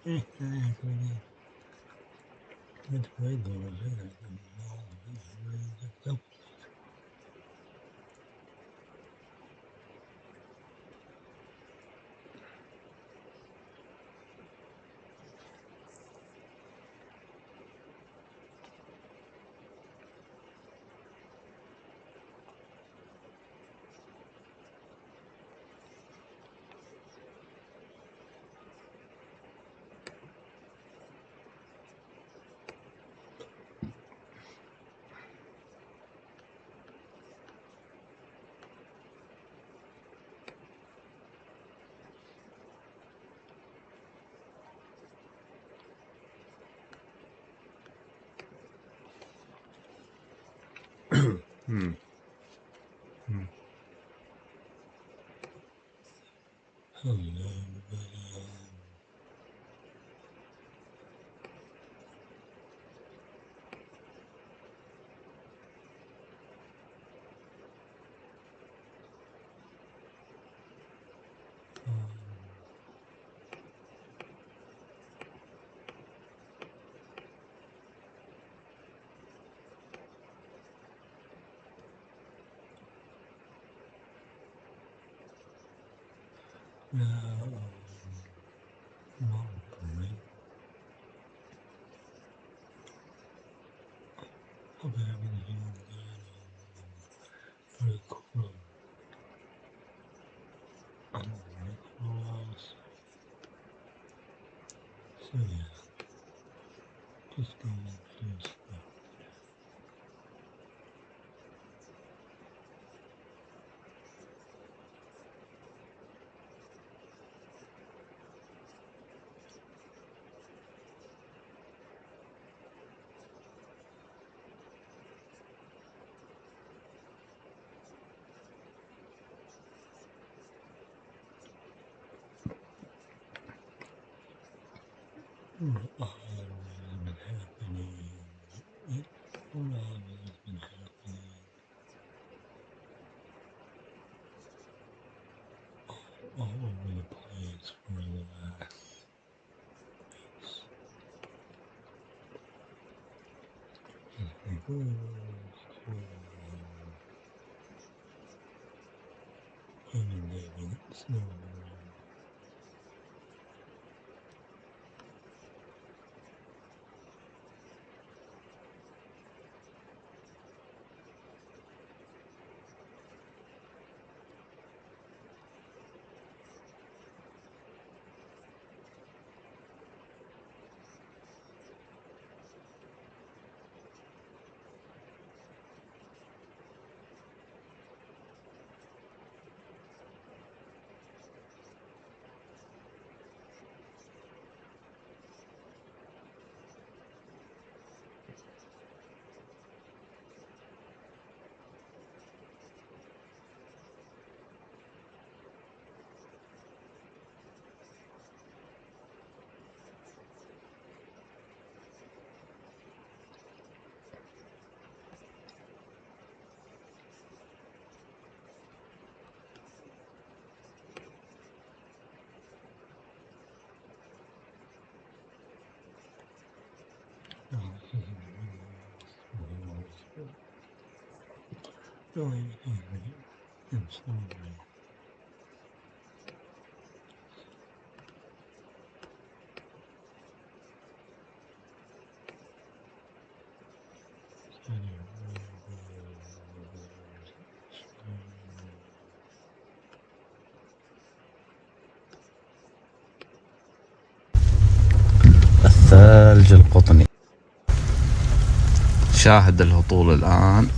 Hello, everybody. Not great. Hope everybody's doing good. Pretty cool. I'm gonna close. So yeah, just going through stuff. All has been happening. All has been happening all over the place for the last weeks. Just reverse to inundating silver. No, this isn't really anything in slowly. الثلج القطني. شاهد الهطول الآن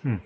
Hmm.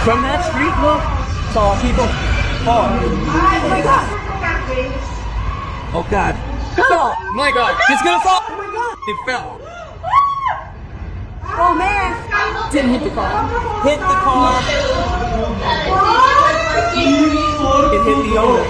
From that street, look, saw people fall. Oh my god! Oh god! Fell! My god! He's gonna fall! Oh my god! He fell! Oh man! Didn't hit the car. Hit the car. It hit the owner.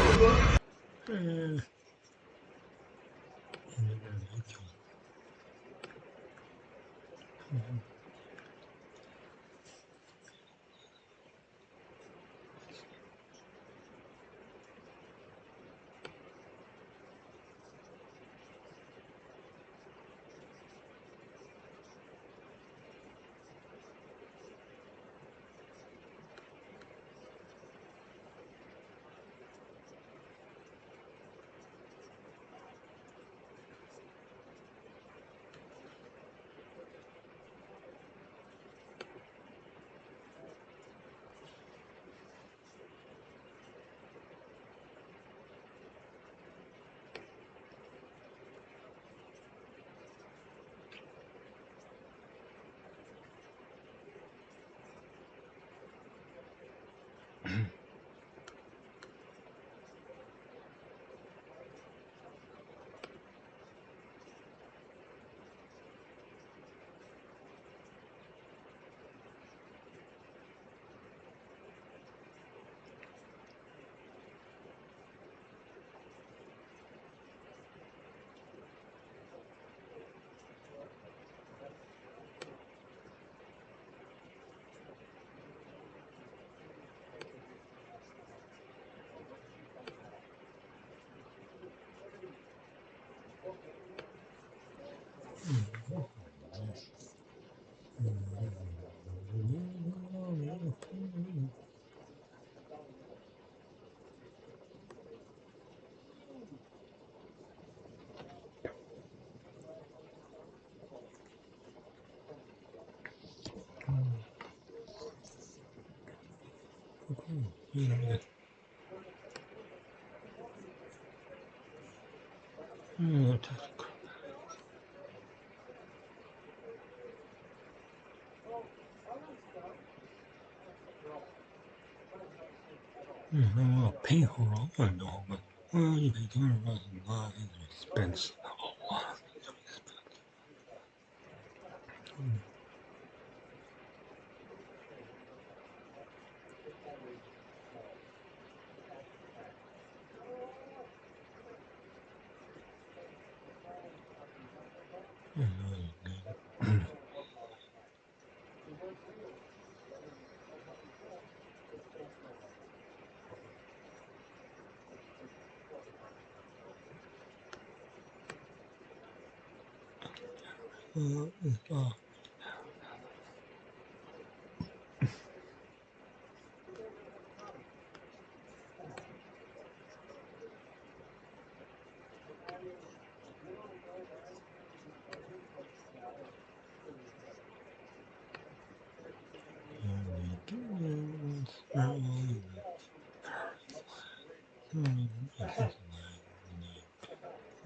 Pay for all I know, but well, you pay $200 is expensive. A lot of things are expensive.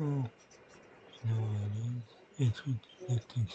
Oh, it's ridiculous.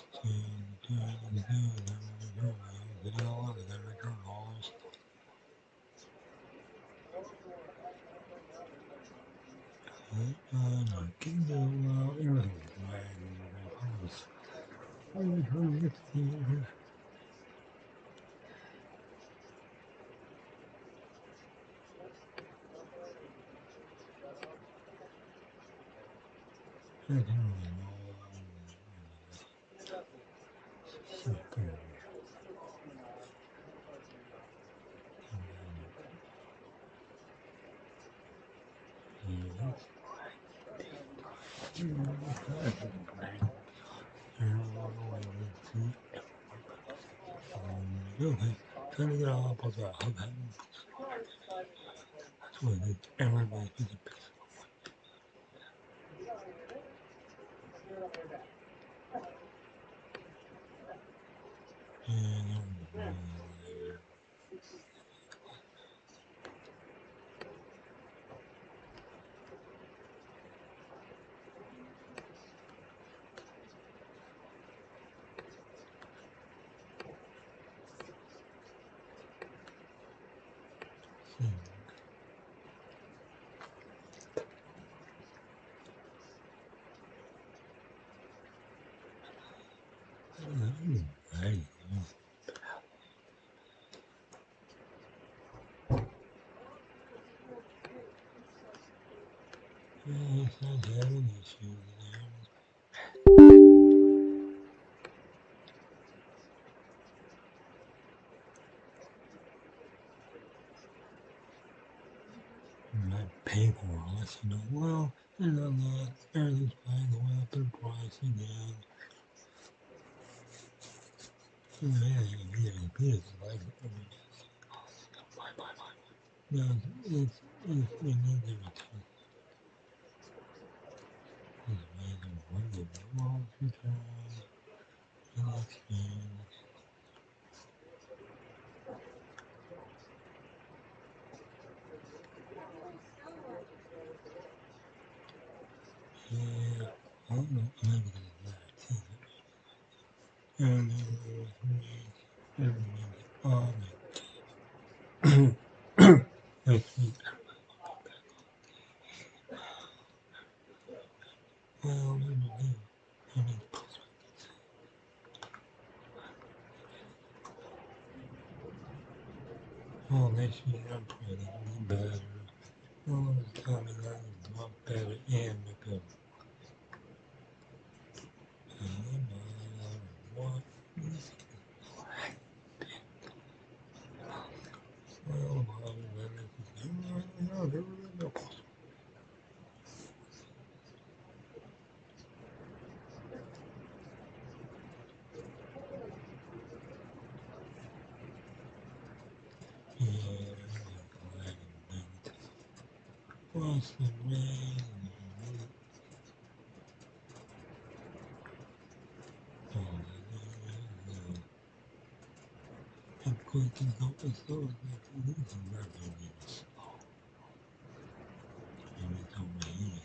Okay, trying to get off of that. That's what it is. Everybody gets a picture. pay for us, you know. Well, there's a lot, everything's fine, going up in price again. Yeah, it's like, bye. No, it's really everything. It's random, wonderful, well, future, election. Yeah, I don't know, maybe there's that, too. And then there was me, oh, next week. Well, I mean, well, next week I'm probably gonna be better. Well, it's coming out a lot better and because what? Well, what's the rain? I'm going to go to the store and this is not going to be slow. And it's over here.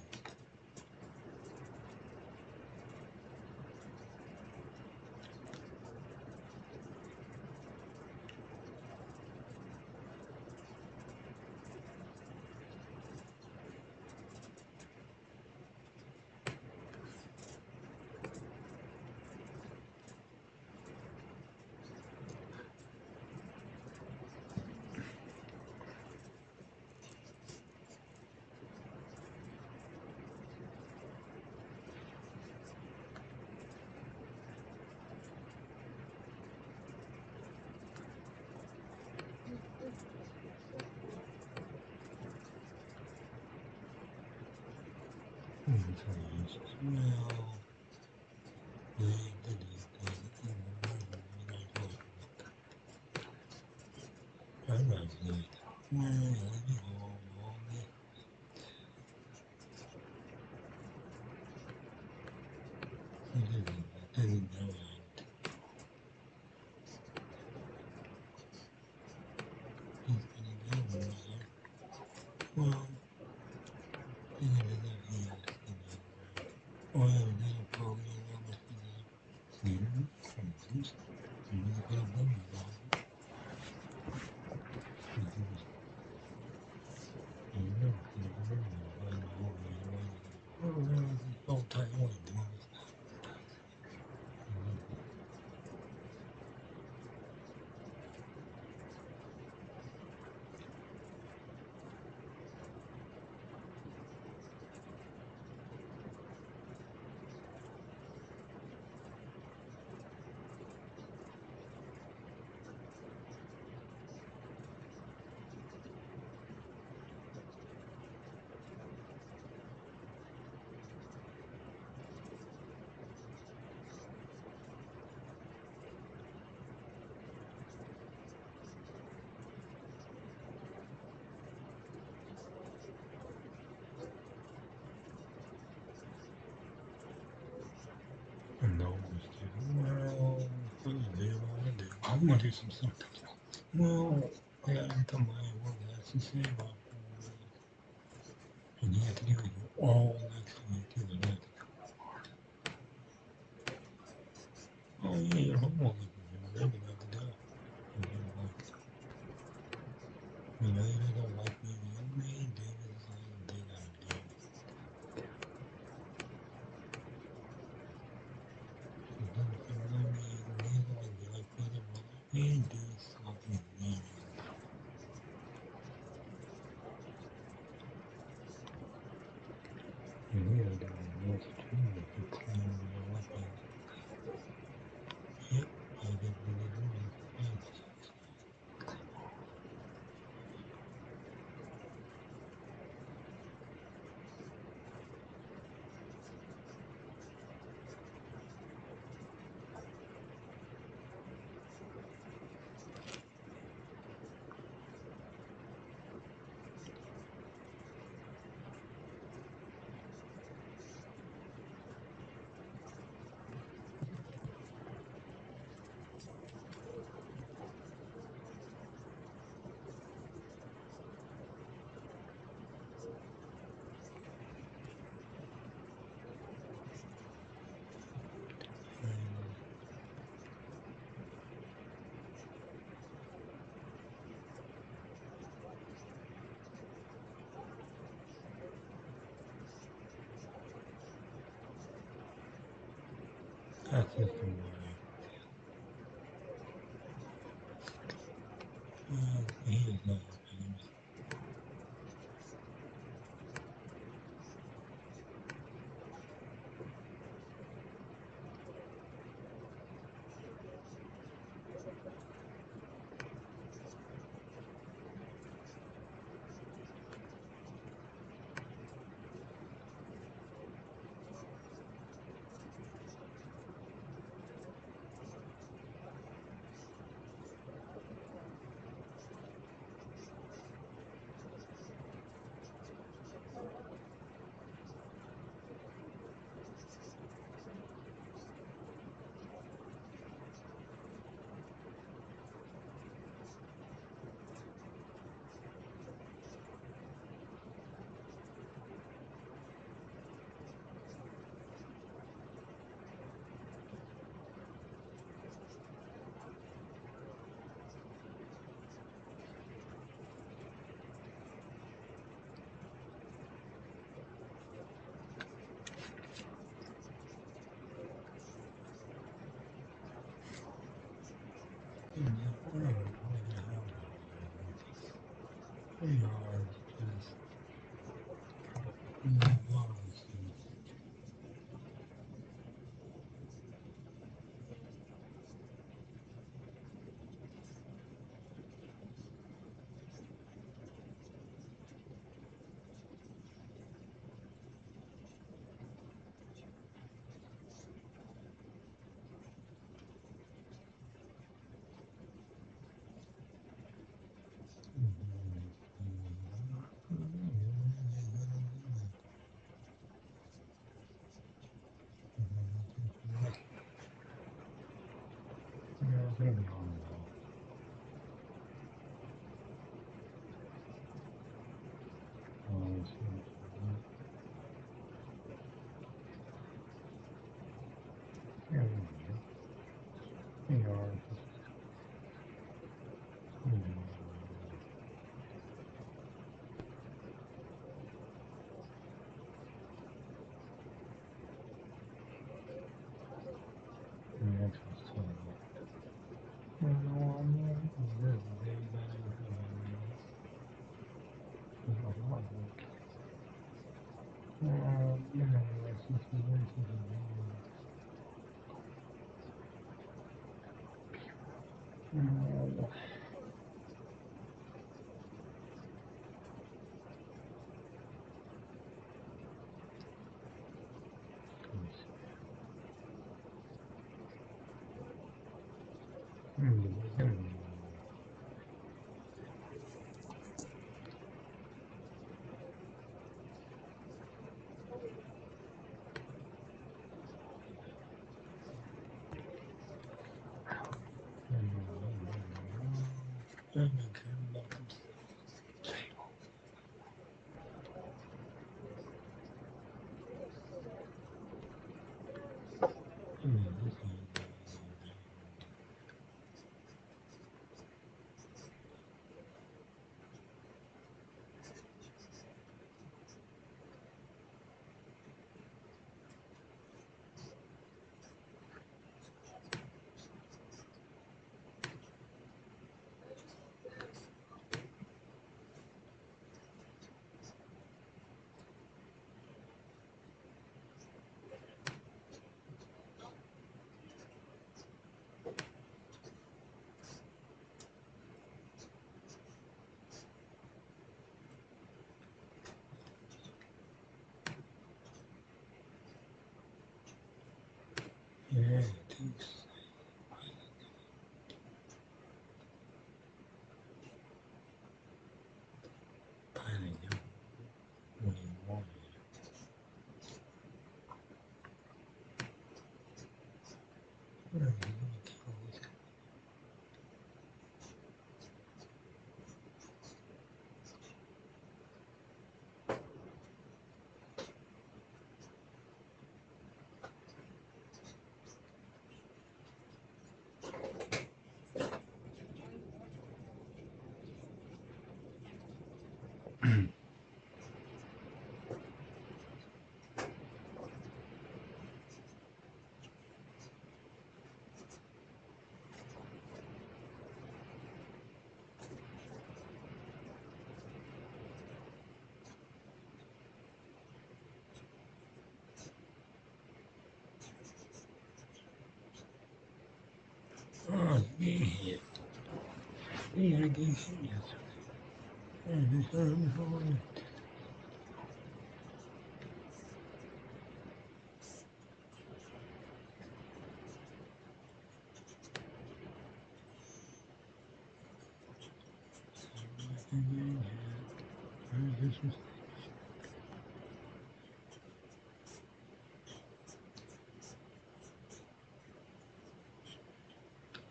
Well, I'm not good. Well, let me hold on. I didn't know that. He's gonna go over there. Well, he's gonna go here. Oh, yeah, they'll probably go over there. See, from this, you're gonna go over there. Don't tell you what to do. No, well, what do you want to do? I want to do some something. Well, I got to tell my what that's to say about and you have to do it all next week to the next. Oh yeah, your homework is due. They're gonna have to do it. And you're like, you know, they don't like me. You may do this and they gotta do it. And then if you let me, they don't like me, but I may do something mean. And we are doing this too. If you clean your weapons. Yep, I get really good. access to water. He is not famous. They are just marvelous. Yeah, it is. Piling up when you want it. Oh, yeah. We had a good shoot yesterday. And this time before.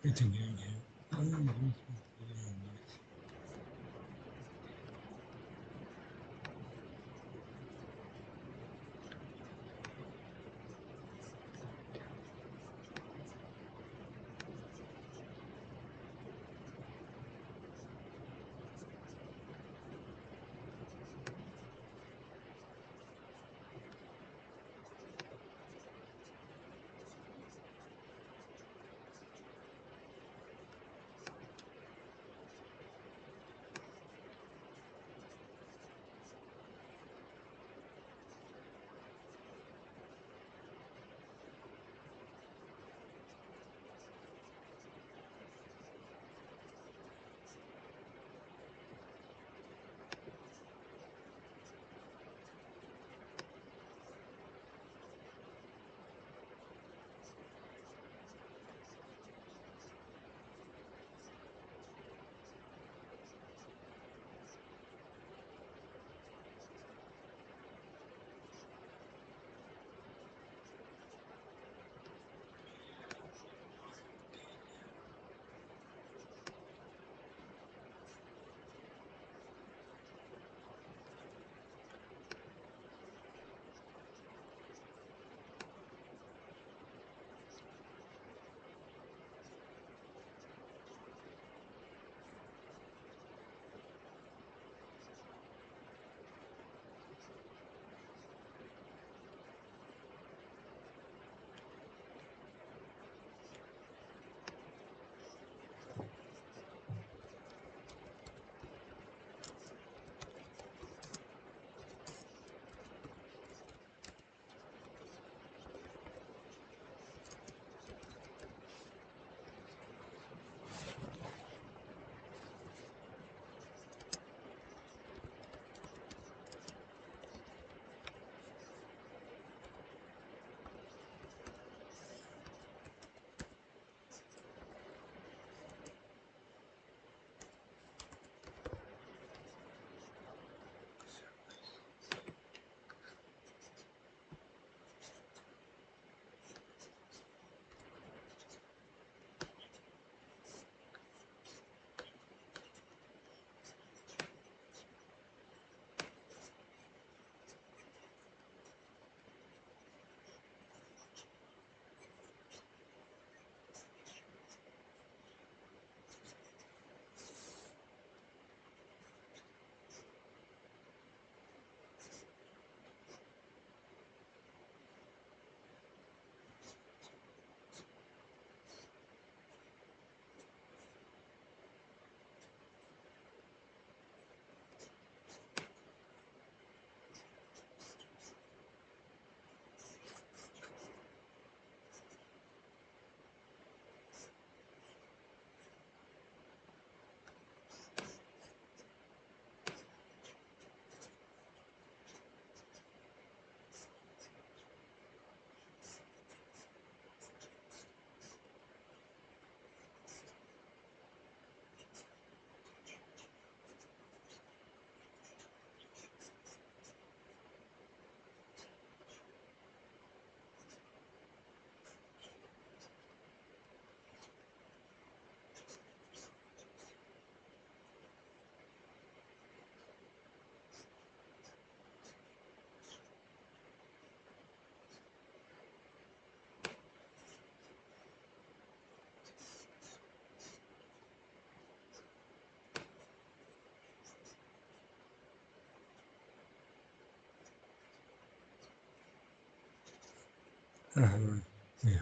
It's a good game. Yeah.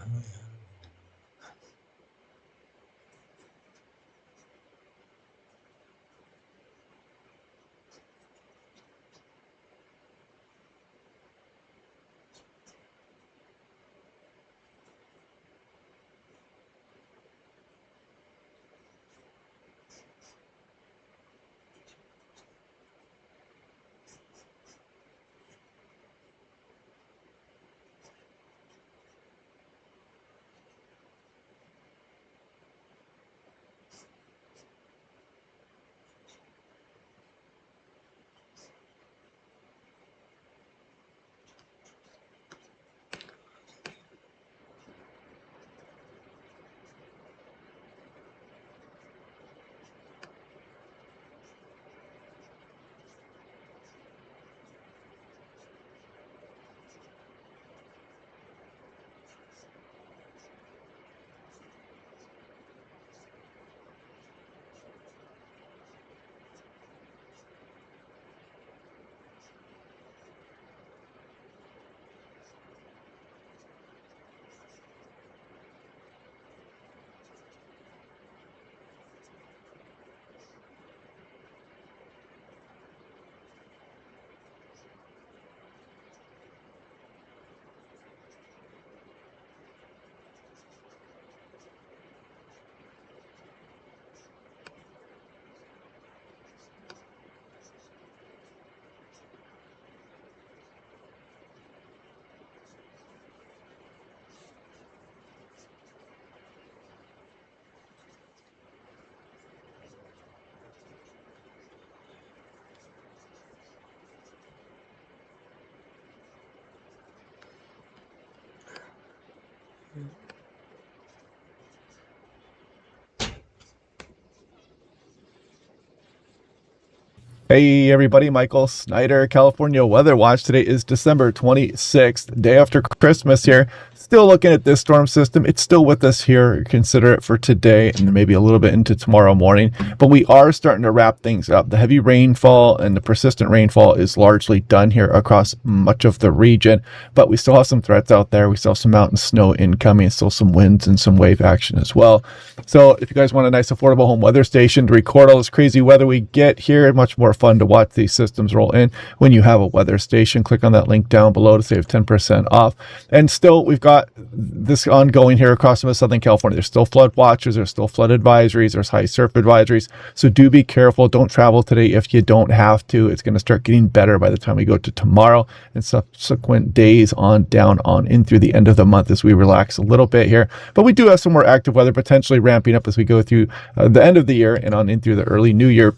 Hey everybody, Michael Snyder, California Weather Watch. Today is December 26th, day after Christmas here. Still looking at this storm system. It's still with us here. Consider it for today and maybe a little bit into tomorrow morning. But we are starting to wrap things up. The heavy rainfall and the persistent rainfall is largely done here across much of the region. But we still have some threats out there. We still have some mountain snow incoming, still some winds and some wave action as well. So if you guys want a nice affordable home weather station to record all this crazy weather we get here, much more fun to watch these systems roll in when you have a weather station. Click on that link down below to save 10% off. And still, we've got this ongoing here across some of Southern California. There's still flood watches, there's still flood advisories, there's high surf advisories. So do be careful. Don't travel today if you don't have to. It's going to start getting better by the time we go to tomorrow and subsequent days on down on in through the end of the month as we relax a little bit here. But we do have some more active weather potentially ramping up as we go through the end of the year and on in through the early new year.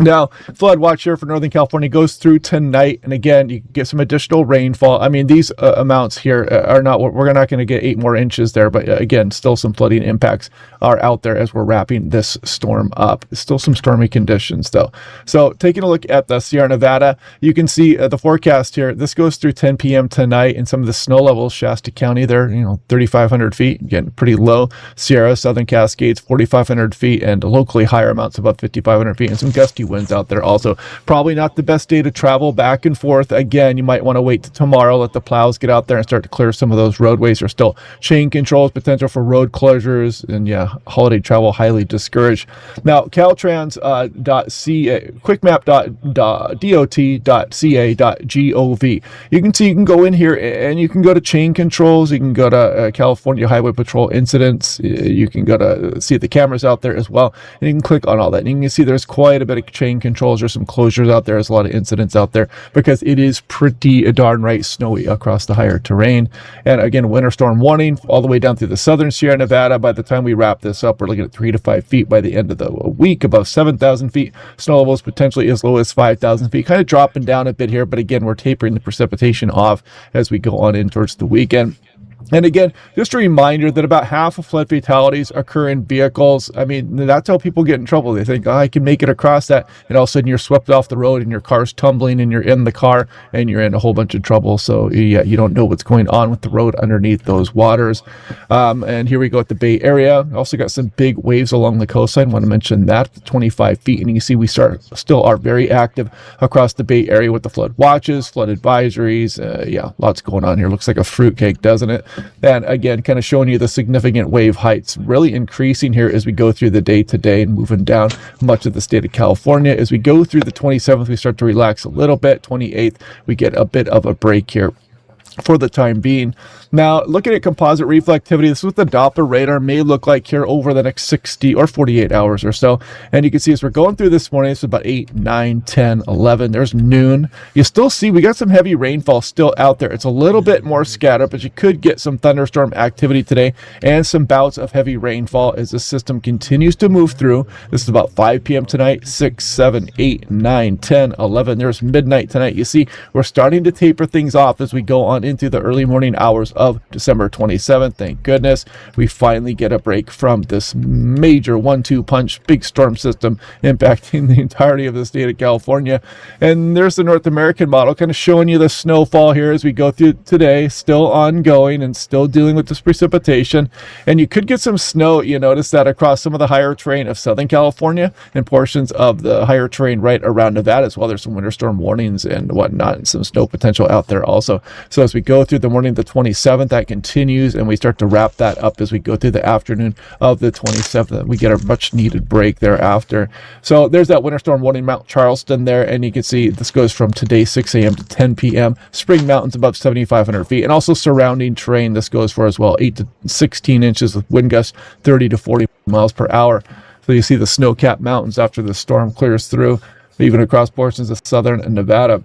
Now, flood watch here for Northern California goes through tonight. And again, you get some additional rainfall. I mean, these amounts here are not, we're not going to get 8 more inches there. But again, still some flooding impacts are out there as we're wrapping this storm up. Still some stormy conditions, though. So taking a look at the Sierra Nevada, you can see the forecast here. This goes through 10 p.m. tonight. And some of the snow levels, Shasta County there, 3,500 feet. Again, pretty low. Sierra, Southern Cascades, 4,500 feet. And locally higher amounts above 5,500 feet. And some gusty winds out there also. Probably not the best day to travel back and forth. Again, you might want to wait till tomorrow, let the plows get out there and start to clear some of those roadways. There's still chain controls, potential for road closures, and yeah, holiday travel highly discouraged. Now, Caltrans.ca, quickmap.dot.ca.gov. You can see, you can go in here and you can go to chain controls. You can go to California Highway Patrol incidents. You can go to see the cameras out there as well. And you can click on all that. And you can see there's quite a bit of chain controls. There's some closures out there. There's a lot of incidents out there because it is pretty darn right snowy across the higher terrain. And again, winter storm warning all the way down through the southern Sierra Nevada. By the time we wrap this up, we're looking at 3 to 5 feet by the end of the week, above 7,000 feet. Snow levels potentially as low as 5,000 feet, kind of dropping down a bit here. But again, we're tapering the precipitation off as we go on in towards the weekend. And again, just a reminder that about half of flood fatalities occur in vehicles. I mean, that's how people get in trouble. They think, oh, I can make it across that. And all of a sudden you're swept off the road and your car's tumbling and you're in the car and you're in a whole bunch of trouble. So yeah, you don't know what's going on with the road underneath those waters. And here we go at the Bay Area. Also got some big waves along the coastline. Want to mention that, 25 feet. And you can see we still are very active across the Bay Area with the flood watches, flood advisories. Yeah, lots going on here. Looks like a fruitcake, doesn't it? And again, kind of showing you the significant wave heights really increasing here as we go through the day today and moving down much of the state of California. As we go through the 27th, we start to relax a little bit. 28th, we get a bit of a break here for the time being. Now, looking at composite reflectivity, this is what the Doppler radar may look like here over the next 60 or 48 hours or so. And you can see as we're going through this morning, it's about 8, 9, 10, 11. There's noon. You still see we got some heavy rainfall still out there. It's a little bit more scattered, but you could get some thunderstorm activity today and some bouts of heavy rainfall as the system continues to move through. This is about 5 p.m. tonight, 6, 7, 8, 9, 10, 11. There's midnight tonight. You see, we're starting to taper things off as we go on into the early morning hours of December 27th. Thank goodness we finally get a break from this major 1-2 punch big storm system impacting the entirety of the state of California. And there's the North American model kind of showing you the snowfall here as we go through today, still ongoing and still dealing with this precipitation. And you could get some snow. You notice that across some of the higher terrain of Southern California and portions of the higher terrain right around Nevada as well. There's some winter storm warnings and whatnot and some snow potential out there also. So as we go through the morning of the 27th, that continues, and we start to wrap that up as we go through the afternoon of the 27th. We get a much needed break thereafter. So there's that winter storm warning, Mount Charleston there, and you can see this goes from today 6 a.m. to 10 p.m. Spring Mountains above 7,500 feet, and also surrounding terrain this goes for as well, 8 to 16 inches with wind gusts 30 to 40 miles per hour. So you see the snow-capped mountains after the storm clears through, even across portions of southern Nevada.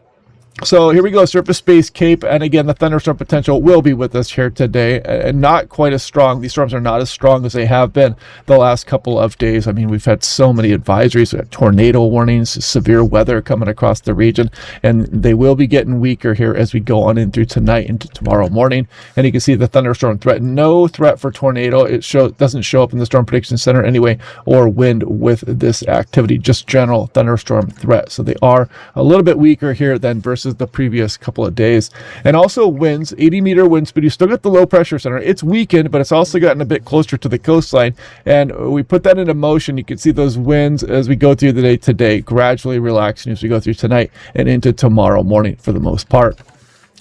So here we go, surface-based Cape, and again, the thunderstorm potential will be with us here today, and not quite as strong. These storms are not as strong as they have been the last couple of days. I mean, we've had so many advisories, we had tornado warnings, severe weather coming across the region, and they will be getting weaker here as we go on in through tonight into tomorrow morning. And you can see the thunderstorm threat, no threat for tornado. It doesn't show up in the Storm Prediction Center anyway, or wind with this activity, just general thunderstorm threat. So they are a little bit weaker here than versus the previous couple of days. And also winds, 80-meter wind speed. You still got the low pressure center. It's weakened, but it's also gotten a bit closer to the coastline. And we put that into motion. You can see those winds as we go through the day today, gradually relaxing as we go through tonight and into tomorrow morning for the most part.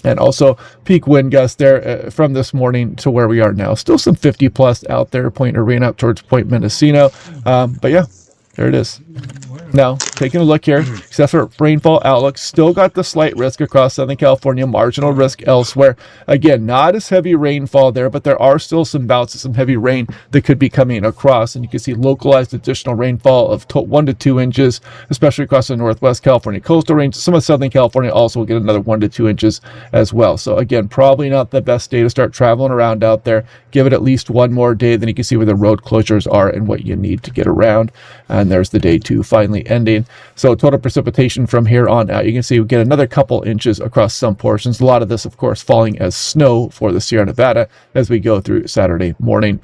And also peak wind gusts there from this morning to where we are now. Still some 50 plus out there, Point Arena up towards Point Mendocino. But yeah, there it is. Now, taking a look here, except for rainfall outlook, still got the slight risk across Southern California, marginal risk elsewhere. Again, not as heavy rainfall there, but there are still some bouts of some heavy rain that could be coming across. And you can see localized additional rainfall of 1 to 2 inches, especially across the Northwest California coastal range. Some of Southern California also will get another 1 to 2 inches as well. So again, probably not the best day to start traveling around out there. Give it at least one more day, then you can see where the road closures are and what you need to get around. And there's the day 2 finally ending. So total precipitation from here on out, you can see we get another couple inches across some portions. A lot of this, of course, falling as snow for the Sierra Nevada as we go through Saturday morning.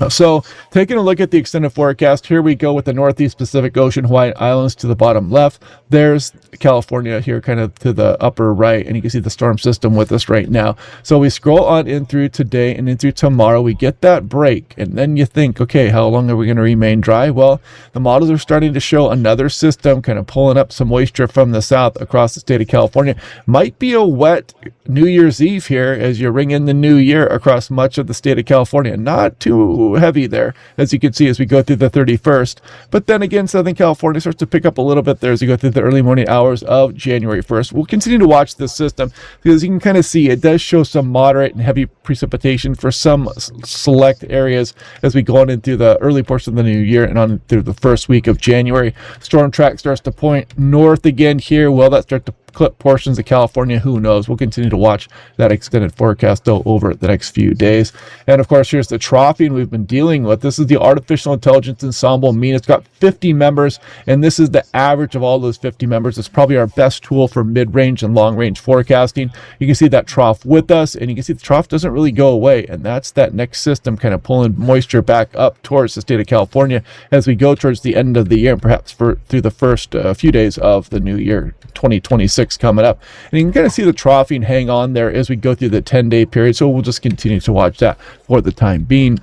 So taking a look at the extended forecast, here we go with the Northeast Pacific Ocean, Hawaiian Islands to the bottom left. There's California here kind of to the upper right, and you can see the storm system with us right now. So we scroll on in through today and in through tomorrow. We get that break, and then you think, okay, how long are we going to remain dry? Well, the models are starting to show another system kind of pulling up some moisture from the south across the state of California. Might be a wet New Year's Eve here as you ring in the new year across much of the state of California. Not too heavy there, as you can see as we go through the 31st. But then again, Southern California starts to pick up a little bit there as you go through the early morning hours of January 1st. We'll continue to watch this system because you can kind of see it does show some moderate and heavy precipitation for some select areas as we go on into the early portion of the new year and on through the first week of January. Storm track starts to point north again here. Will that start to clip portions of California? Who knows? We'll continue to watch that extended forecast though over the next few days. And of course, here's the troughing we've been dealing with. This is the Artificial Intelligence Ensemble mean. It's got 50 members, and this is the average of all those 50 members. It's probably our best tool for mid-range and long-range forecasting. You can see that trough with us, and you can see the trough doesn't really go away, and that's that next system kind of pulling moisture back up towards the state of California as we go towards the end of the year, and perhaps through the first few days of the new year 2026 coming up. And you can kind of see the troughing hang on there as we go through the 10-day period, so we'll just continue to watch that for the time being.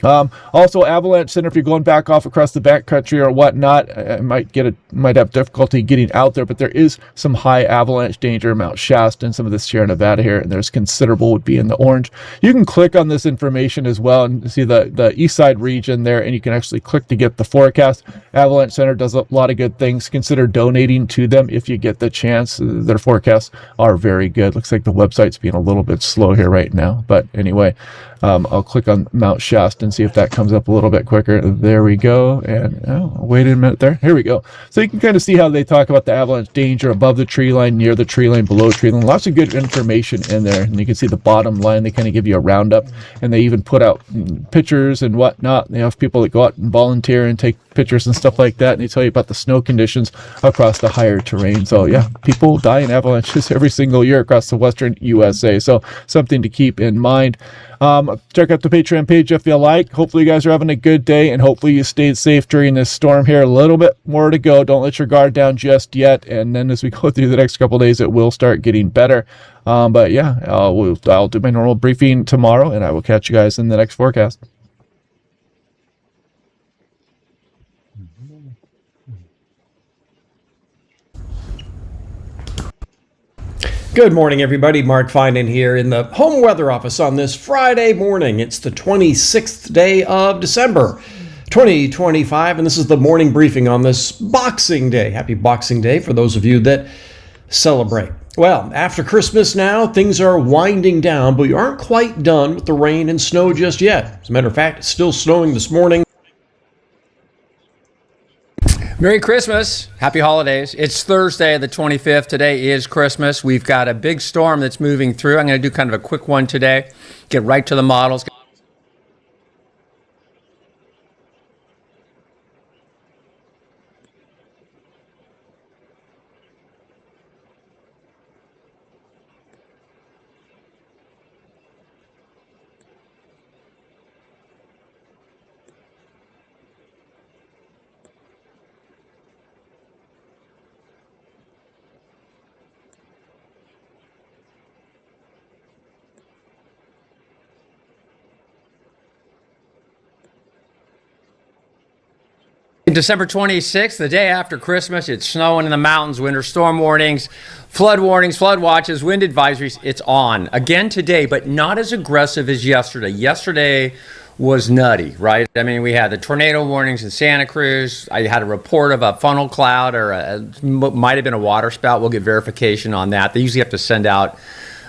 Also, avalanche center, if you're going back off across the backcountry or whatnot, might have difficulty getting out there, but there is some high avalanche danger, Mount Shasta and some of the Sierra Nevada here, and there's considerable would be in the orange. You can click on this information as well and see the east side region there, and you can actually click to get the forecast. Avalanche Center does a lot of good things. Consider donating to them if you get the chance. Their forecasts are very good. Looks like the website's being a little bit slow here right now, but anyway, I'll click on Mount Shasta and see if that comes up a little bit quicker. There we go. And wait a minute there. Here we go. So you can kind of see how they talk about the avalanche danger above the tree line, near the tree line, below tree line. Lots of good information in there. And you can see the bottom line. They kind of give you a roundup, and they even put out pictures and whatnot. They have people that go out and volunteer and take pictures and stuff like that, and they tell you about the snow conditions across the higher terrain. So yeah, people die in avalanches every single year across the western USA, so something to keep in mind. Check out the Patreon page if you like. Hopefully you guys are having a good day, and hopefully you stayed safe during this storm here. A little bit more to go. Don't let your guard down just yet, and then as we go through the next couple of days, it will start getting better. But yeah, I'll do my normal briefing tomorrow, and I will catch you guys in the next forecast. Good morning, everybody. Mark Finan here in the home weather office on this Friday morning. It's the 26th day of December, 2025, and this is the morning briefing on this Boxing Day. Happy Boxing Day for those of you that celebrate. Well, after Christmas now, things are winding down, but we aren't quite done with the rain and snow just yet. As a matter of fact, it's still snowing this morning. Merry Christmas. Happy holidays. It's Thursday, the 25th. Today is Christmas. We've got a big storm that's moving through. I'm going to do kind of a quick one today. Get right to the models. December 26th, the day after Christmas, it's snowing in the mountains, winter storm warnings, flood watches, wind advisories. It's on again today, but not as aggressive as yesterday. Yesterday was nutty, right? I mean, we had the tornado warnings in Santa Cruz. I had a report of a funnel cloud or might have been a water spout. We'll get verification on that. They usually have to send out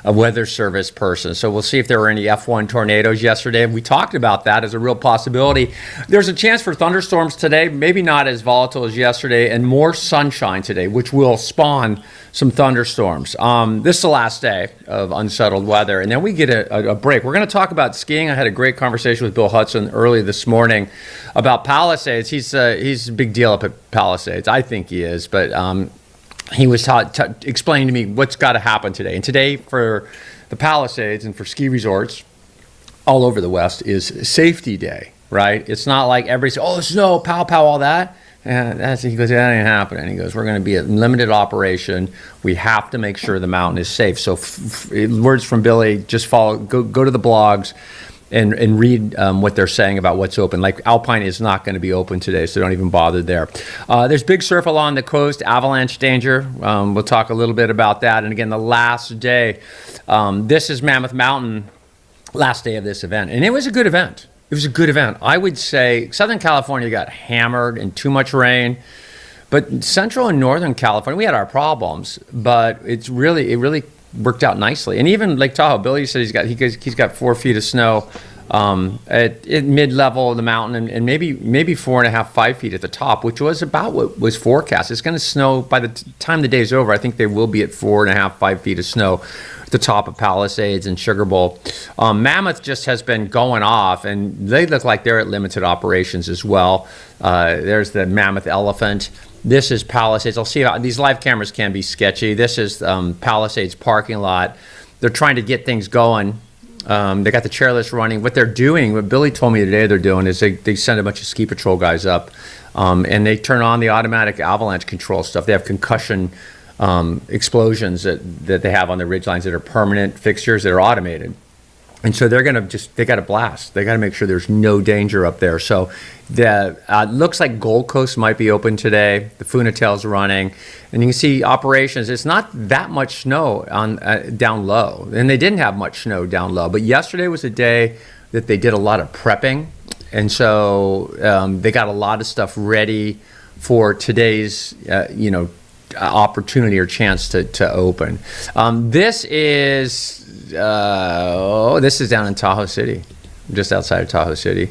a weather service person. So we'll see if there were any F1 tornadoes yesterday. We talked about that as a real possibility. There's a chance for thunderstorms today, maybe not as volatile as yesterday, and more sunshine today, which will spawn some thunderstorms. This is the last day of unsettled weather, and then we get a break. We're going to talk about skiing. I had a great conversation with Bill Hudson early this morning about Palisades. He's a big deal up at Palisades. I think he is, but he was explaining to me what's got to happen today. And today for the Palisades and for ski resorts all over the West is safety day, right? It's not like everybody says, oh, snow, pow, all that. And he goes, that ain't happening. He goes, we're going to be a limited operation. We have to make sure the mountain is safe. So words from Billy, just go to the blogs and read what they're saying about what's open. Like Alpine is not going to be open today, so don't even bother there. There's big surf along the coast, avalanche danger. We'll talk a little bit about that. And again, the last day, this is Mammoth Mountain, last day of this event. And it was a good event. It was a good event. I would say Southern California got hammered and too much rain. But Central and Northern California, we had our problems, but it really worked out nicely. And even Lake Tahoe, Billy said he's got 4 feet of snow at mid-level of the mountain, and maybe 4.5, 5 feet at the top, which was about what was forecast. It's going to snow by the time the day's over. I think they will be at 4.5, 5 feet of snow at the top of Palisades and Sugar Bowl. Mammoth just has been going off, and they look like they're at limited operations as well. There's the Mammoth Elephant. This is Palisades. I'll see how these live cameras can be sketchy. This is Palisades parking lot. They're trying to get things going. They got the chairlifts running. What they're doing, what Billy told me today they're doing is they send a bunch of ski patrol guys up and they turn on the automatic avalanche control stuff. They have concussion explosions that they have on the ridge lines that are permanent fixtures that are automated. And so they got to blast. They got to make sure there's no danger up there. So looks like Gold Coast might be open today. The Funatel's running. And you can see operations. It's not that much snow on down low. And they didn't have much snow down low. But yesterday was a day that they did a lot of prepping. And so they got a lot of stuff ready for today's, opportunity or chance to open. This is down in Tahoe City, just outside of Tahoe City.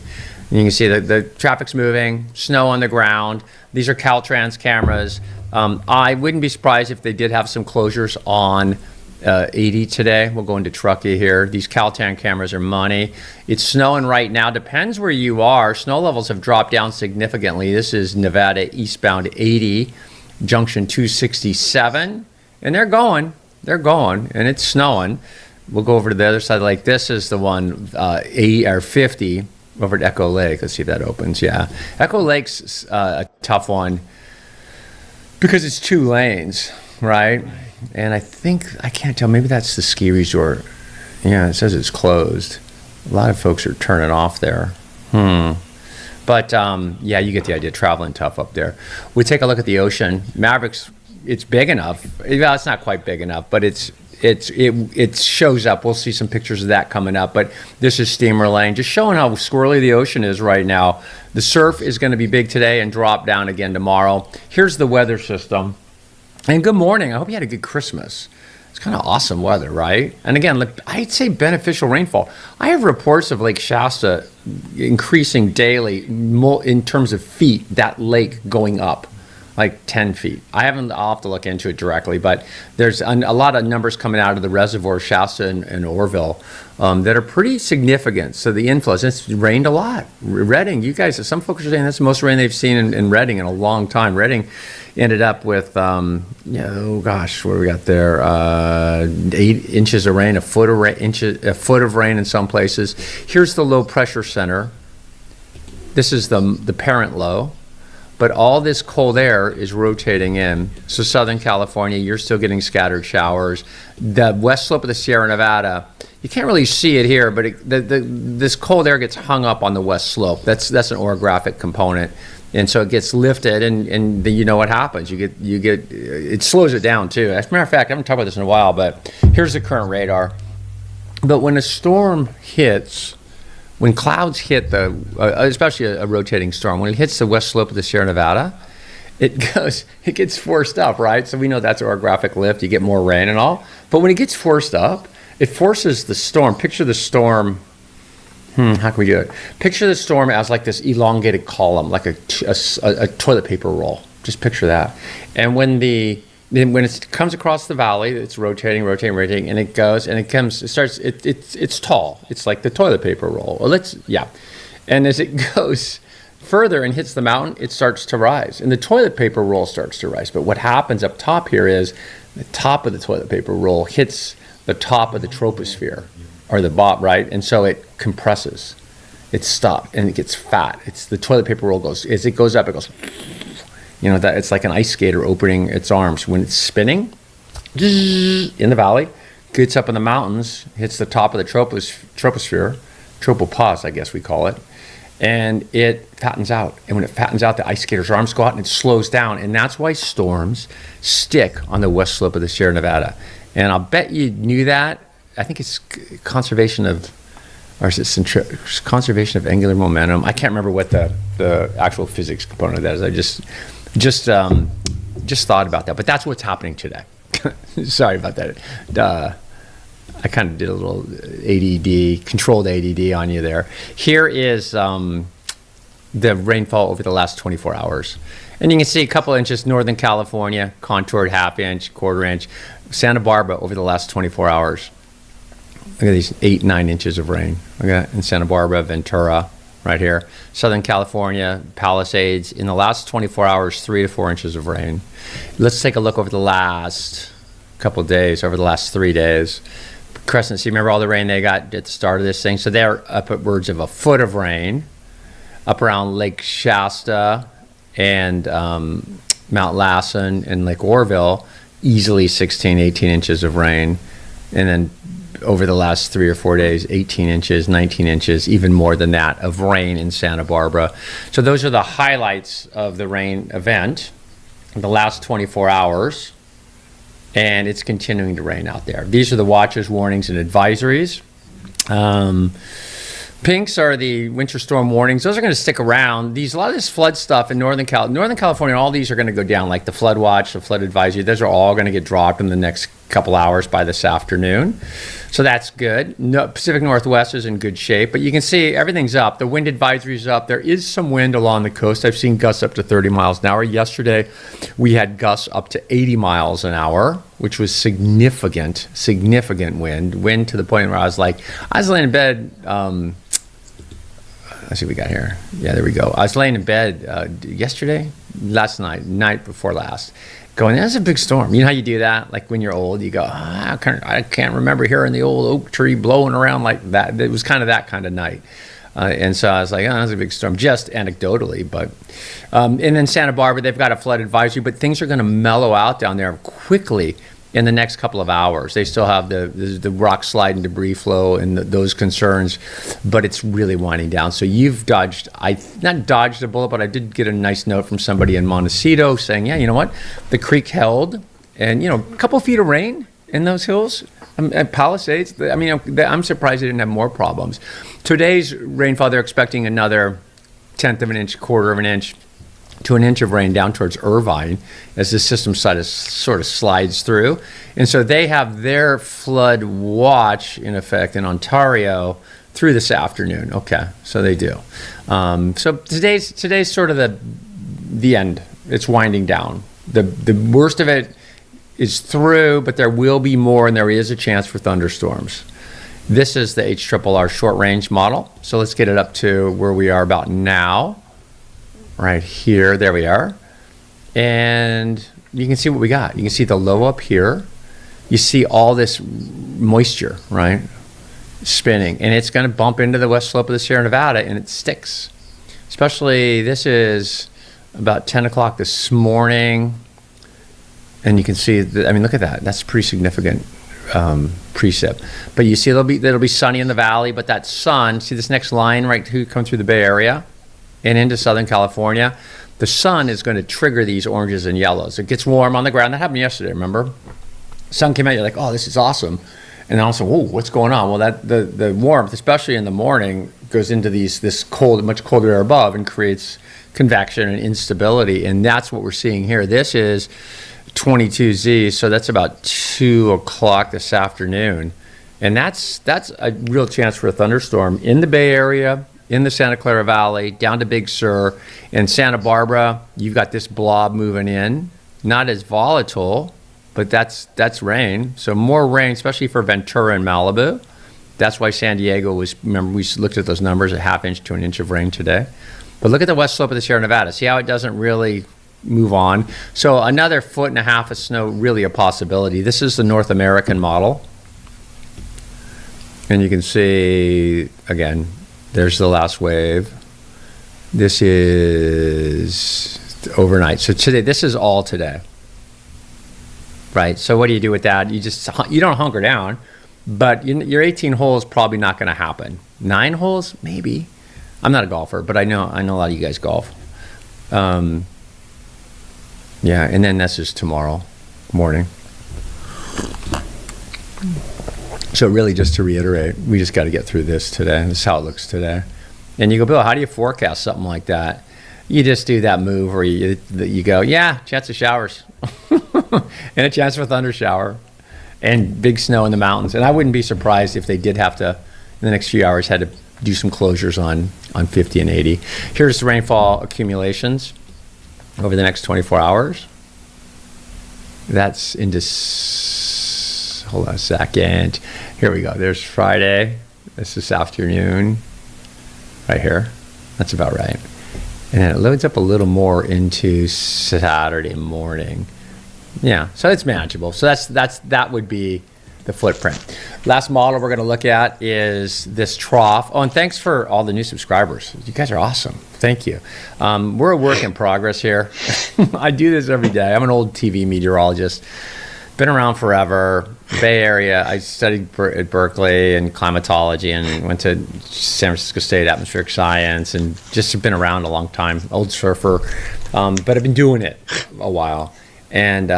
And you can see the traffic's moving, snow on the ground. These are Caltrans cameras. I wouldn't be surprised if they did have some closures on 80 today. We'll go into Truckee here. These Caltrans cameras are money. It's snowing right now. Depends where you are. Snow levels have dropped down significantly. This is Nevada eastbound 80, junction 267. And they're going, and it's snowing. We'll go over to the other side. Like this is the one, 80 or 50 over at Echo Lake. Let's see if that opens. Yeah, Echo Lake's a tough one because it's 2 lanes, right? And I can't tell. Maybe that's the ski resort. Yeah, it says it's closed. A lot of folks are turning off there. But yeah, you get the idea. Traveling tough up there. We take a look at the ocean. Mavericks. It's big enough. Well, it's not quite big enough, but it shows up. We'll see some pictures of that coming up. But this is Steamer Lane, just showing how squirrely the ocean is right now. The surf is going to be big today and drop down again tomorrow. Here's the weather system. And good morning. I hope you had a good Christmas. It's kind of awesome weather, right? And again, I'd say beneficial rainfall. I have reports of Lake Shasta increasing daily in terms of feet, that lake going up. like 10 feet. I'll have to look into it directly, but there's a lot of numbers coming out of the reservoir, Shasta and Orville, that are pretty significant. So the inflows, it's rained a lot. Redding, you guys, some folks are saying that's the most rain they've seen in Redding in a long time. Redding ended up with, oh gosh, what do we got there? 8 inches of rain, a foot of rain in some places. Here's the low pressure center. This is the parent low. But all this cold air is rotating in. So Southern California, you're still getting scattered showers. The west slope of the Sierra Nevada, you can't really see it here, but this cold air gets hung up on the west slope. That's an orographic component. And so it gets lifted, and you know what happens. You get it slows it down too. As a matter of fact, I haven't talked about this in a while, but here's the current radar. But when a storm hits, when clouds hit especially a rotating storm, when it hits the west slope of the Sierra Nevada, it gets forced up, right? So we know that's orographic lift. You get more rain and all. But when it gets forced up, it forces the storm. Picture the storm. How can we do it? Picture the storm as like this elongated column, like a toilet paper roll. Just picture that. And when it comes across the valley, it's rotating, and it's tall. It's like the toilet paper roll. And as it goes further and hits the mountain, it starts to rise, and the toilet paper roll starts to rise. But what happens up top here is the top of the toilet paper roll hits the top of the troposphere, or the bottom, right? And so it compresses. It's stopped, and it gets fat. The toilet paper roll goes, as it goes up, it goes, that it's like an ice skater opening its arms. When it's spinning in the valley, gets up in the mountains, hits the top of the troposphere, tropopause, I guess we call it, and it fattens out. And when it fattens out, the ice skater's arms go out and it slows down. And that's why storms stick on the west slope of the Sierra Nevada. And I'll bet you knew that. I think it's conservation of angular momentum. I can't remember what the actual physics component of that is. I just thought about that. But that's what's happening today. Sorry about that. I kind of did a little controlled ADD on you there. Here is the rainfall over the last 24 hours. And you can see a couple inches, Northern California, contoured half inch, quarter inch. Santa Barbara over the last 24 hours. Look at these 8-9 inches of rain. Okay, in Santa Barbara, Ventura, right here. Southern California, Palisades, in the last 24 hours, 3 to 4 inches of rain. Let's take a look over the last couple of days, over the last 3 days. Crescent City, remember all the rain they got at the start of this thing? So they're upwards of a foot of rain up around Lake Shasta and Mount Lassen and Lake Orville, easily 16, 18 inches of rain. And then over the last 3 or 4 days, 18 inches, 19 inches, even more than that of rain in Santa Barbara. So those are the highlights of the rain event in the last 24 hours. And it's continuing to rain out there. These are the watches, warnings, and advisories. Pinks are the winter storm warnings. Those are going to stick around. A lot of this flood stuff in Northern California, all these are going to go down, like the flood watch, the flood advisory. Those are all going to get dropped in the next couple hours by this afternoon. So that's good. Pacific Northwest is in good shape, but you can see everything's up. The wind advisory is up. There is some wind along the coast. I've seen gusts up to 30 miles an hour. Yesterday, we had gusts up to 80 miles an hour, which was significant wind to the point where I was laying in bed. Let's see what we got here. Yeah, there we go. I was laying in bed night before last, going, that's a big storm. You know how you do that? Like when you're old, you go, I can't remember hearing the old oak tree blowing around like that. It was kind of that kind of night. And so I was like, that's a big storm, just anecdotally. But and then Santa Barbara, they've got a flood advisory, but things are going to mellow out down there quickly in the next couple of hours. They still have the rock slide and debris flow and those concerns, but it's really winding down. So you've not dodged a bullet, but I did get a nice note from somebody in Montecito saying, yeah, you know what? The creek held, and, a couple feet of rain in those hills at Palisades. I'm surprised they didn't have more problems. Today's rainfall, they're expecting another 1/10 of an inch, 1/4 of an inch, to an inch of rain down towards Irvine as the system sort of slides through. And so they have their flood watch in effect in Ontario through this afternoon. Okay, so they do. So today's sort of the end It's winding down. The worst of it is through, but there will be more, and there is a chance for thunderstorms. This is the HRRR short range model. So let's get it up to where we are about now. Right here, there we are. And you can see what we got. You can see the low up here. You see all this moisture, right? Spinning. And it's going to bump into the west slope of the Sierra Nevada, and it sticks. Especially, this is about 10 o'clock this morning. And you can see, I mean, look at that. That's pretty significant precip. But you see, it'll be sunny in the valley, but that sun, see this next line right to come through the Bay Area and into Southern California? The sun is going to trigger these oranges and yellows. It gets warm on the ground. That happened yesterday, remember? Sun came out, you're like, oh, this is awesome. And then also, whoa, what's going on? Well, that the warmth, especially in the morning, goes into this cold, much colder air above and creates convection and instability. And that's what we're seeing here. This is 22Z, so that's about 2 o'clock this afternoon. And that's a real chance for a thunderstorm in the Bay Area, in the Santa Clara Valley, down to Big Sur. In Santa Barbara, you've got this blob moving in. Not as volatile, but that's rain. So more rain, especially for Ventura and Malibu. That's why San Diego was, remember, we looked at those numbers, a half inch to an inch of rain today. But look at the west slope of the Sierra Nevada. See how it doesn't really move on? So another 1.5 feet of snow, really a possibility. This is the North American model. And you can see, again, there's the last wave. This is overnight. So today, this is all today. Right, so what do you do with that? You don't hunker down, but your 18 holes probably not going to happen. 9 holes, maybe. I'm not a golfer, but I know a lot of you guys golf. Yeah, and then this is tomorrow morning. So really, just to reiterate, we just got to get through this today. This is how it looks today. And you go, Bill, how do you forecast something like that? You just do that move where you go, yeah, chance of showers. And a chance for a thunder shower and big snow in the mountains. And I wouldn't be surprised if they did have to, in the next few hours, had to do some closures on 50 and 80. Here's the rainfall accumulations over the next 24 hours. That's into, hold on a second. Here we go. There's Friday. This is afternoon right here. That's about right. And then it loads up a little more into Saturday morning. Yeah, so it's manageable. So that would be the footprint. Last model we're going to look at is this trough. Oh, and thanks for all the new subscribers. You guys are awesome. Thank you. We're a work in progress here. I do this every day. I'm an old TV meteorologist. Been around forever. Bay Area. I studied at Berkeley and climatology and went to San Francisco State Atmospheric Science and just have been around a long time. Old surfer. But I've been doing it a while. And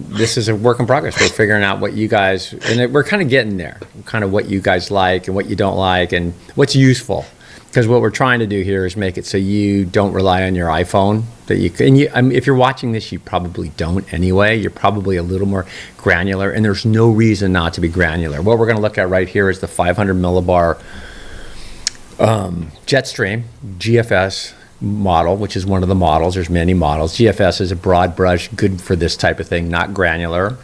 this is a work in progress. We're figuring out what you guys, and we're kind of getting there, kind of what you guys like and what you don't like and what's useful. Because what we're trying to do here is make it so you don't rely on your iPhone. That you can, if you're watching this, you probably don't anyway. You're probably a little more granular, and there's no reason not to be granular. What we're going to look at right here is the 500 millibar Jetstream GFS model, which is one of the models. There's many models. GFS is a broad brush, good for this type of thing, not granular.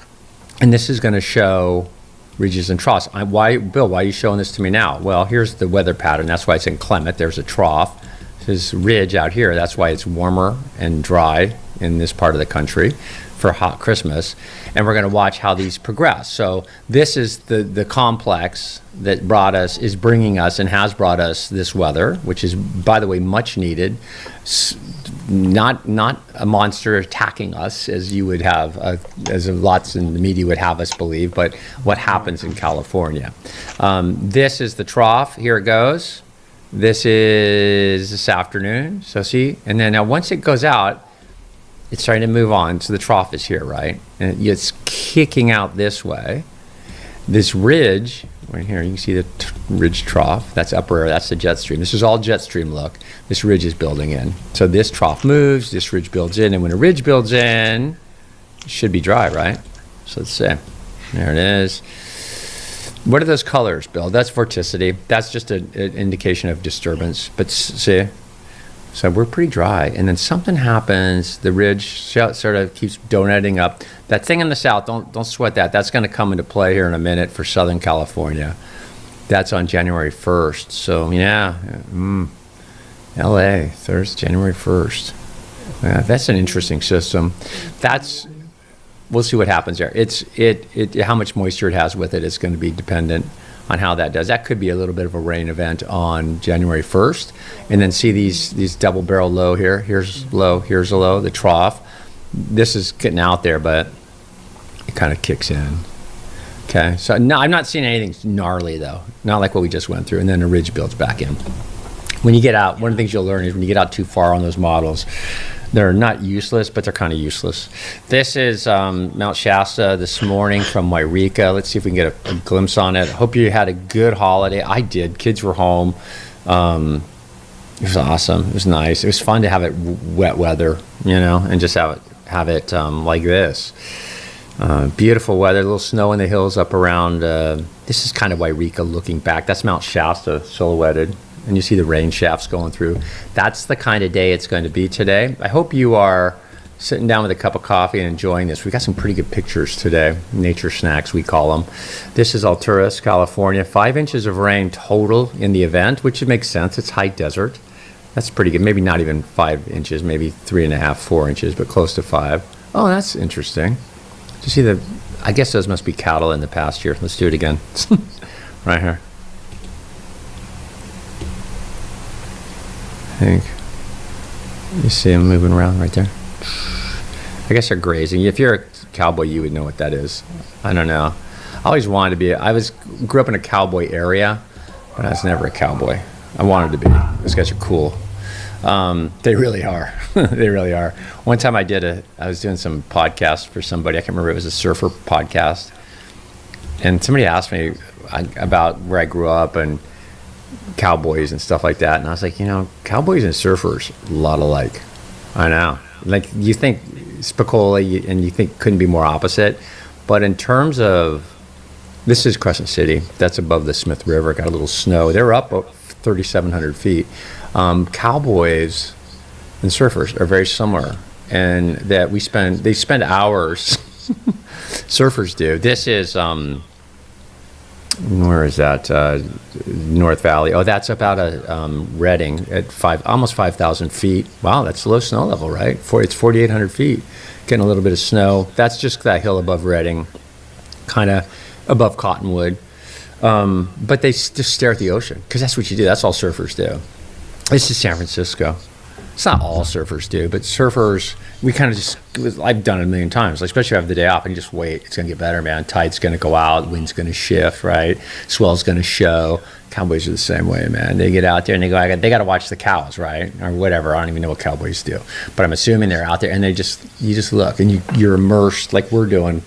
And this is going to show ridges and troughs. Bill, why are you showing this to me now? Well, here's the weather pattern. That's why it's inclement. There's a trough. There's ridge out here. That's why it's warmer and dry in this part of the country for hot Christmas. And we're going to watch how these progress. So this is the complex that is bringing us and has brought us this weather, which is, by the way, much needed. Not a monster attacking us as you would have, as lots in the media would have us believe, but what happens in California. This is the trough. Here it goes. This is this afternoon. So see, and then now once it goes out, it's starting to move on. So the trough is here, right? And it's kicking out this way. This ridge, right here, you can see the ridge trough. That's upper air, that's the jet stream. This is all jet stream look. This ridge is building in. So this trough moves, this ridge builds in, and when a ridge builds in, it should be dry, right? So let's see. There it is. What are those colors, Bill? That's vorticity. That's just an indication of disturbance. But see? So we're pretty dry. And then something happens. The ridge sort of keeps donating up. That thing in the south, don't sweat that. That's going to come into play here in a minute for Southern California. That's on January 1st. So, yeah. LA, Thursday, January 1st. Yeah, that's an interesting system. We'll see what happens there. How much moisture it has with it is going to be dependent on how that does. That could be a little bit of a rain event on January 1st. And then see these double barrel low here. Here's a low, the trough. This is getting out there, but it kind of kicks in. Okay, so no, I'm not seeing anything gnarly though. Not like what we just went through. And then the ridge builds back in. When you get out, one of the things you'll learn is when you get out too far on those models, they're not useless, but they're kind of useless. This is Mount Shasta this morning from Wairika. Let's see if we can get a glimpse on it. Hope you had a good holiday. I did. Kids were home. It was awesome. It was nice. It was fun to have it wet weather, and just have it like this. Beautiful weather. A little snow in the hills up around. This is kind of Wairika looking back. That's Mount Shasta silhouetted. And you see the rain shafts going through. That's the kind of day it's going to be today. I hope you are sitting down with a cup of coffee and enjoying this. We got some pretty good pictures today. Nature snacks, we call them. This is Alturas, California. 5 inches of rain total in the event, which makes sense. It's high desert. That's pretty good. Maybe not even 5 inches, maybe 3.5, 4 inches, but close to 5. Oh, that's interesting. To see I guess those must be cattle in the pasture. Let's do it again. Right here. I think you see them moving around right there. I guess they're grazing. If you're a cowboy, you would know what that is. I don't know. I always wanted to be. Grew up in a cowboy area, but I was never a cowboy. I wanted to be. Those guys are cool. They really are. They really are. One time I was doing some podcast for somebody. I can't remember. It was a surfer podcast, and somebody asked me about where I grew up and cowboys and stuff like that, and I was like, cowboys and surfers a lot alike. I know, like you think Spicoli and you think couldn't be more opposite, but in terms of, this is Crescent City, that's above the Smith River, got a little snow, they're up 3,700 feet. Cowboys and surfers are very similar, and that they spend hours surfers do. This is where is that? North Valley. Oh, that's about Redding at almost 5,000 feet. Wow, that's low snow level, right? It's 4,800 feet. Getting a little bit of snow. That's just that hill above Redding, kind of above Cottonwood. But they just stare at the ocean because that's what you do. That's all surfers do. This is San Francisco. It's not all surfers do, but surfers, we kind of I've done it a million times, especially if you have the day off and you just wait. It's going to get better, man. Tide's going to go out, wind's going to shift, right? Swell's going to show. Cowboys are the same way, man. They get out there and they got to watch the cows, right? Or whatever. I don't even know what cowboys do. But I'm assuming they're out there and you just look and you're immersed like we're doing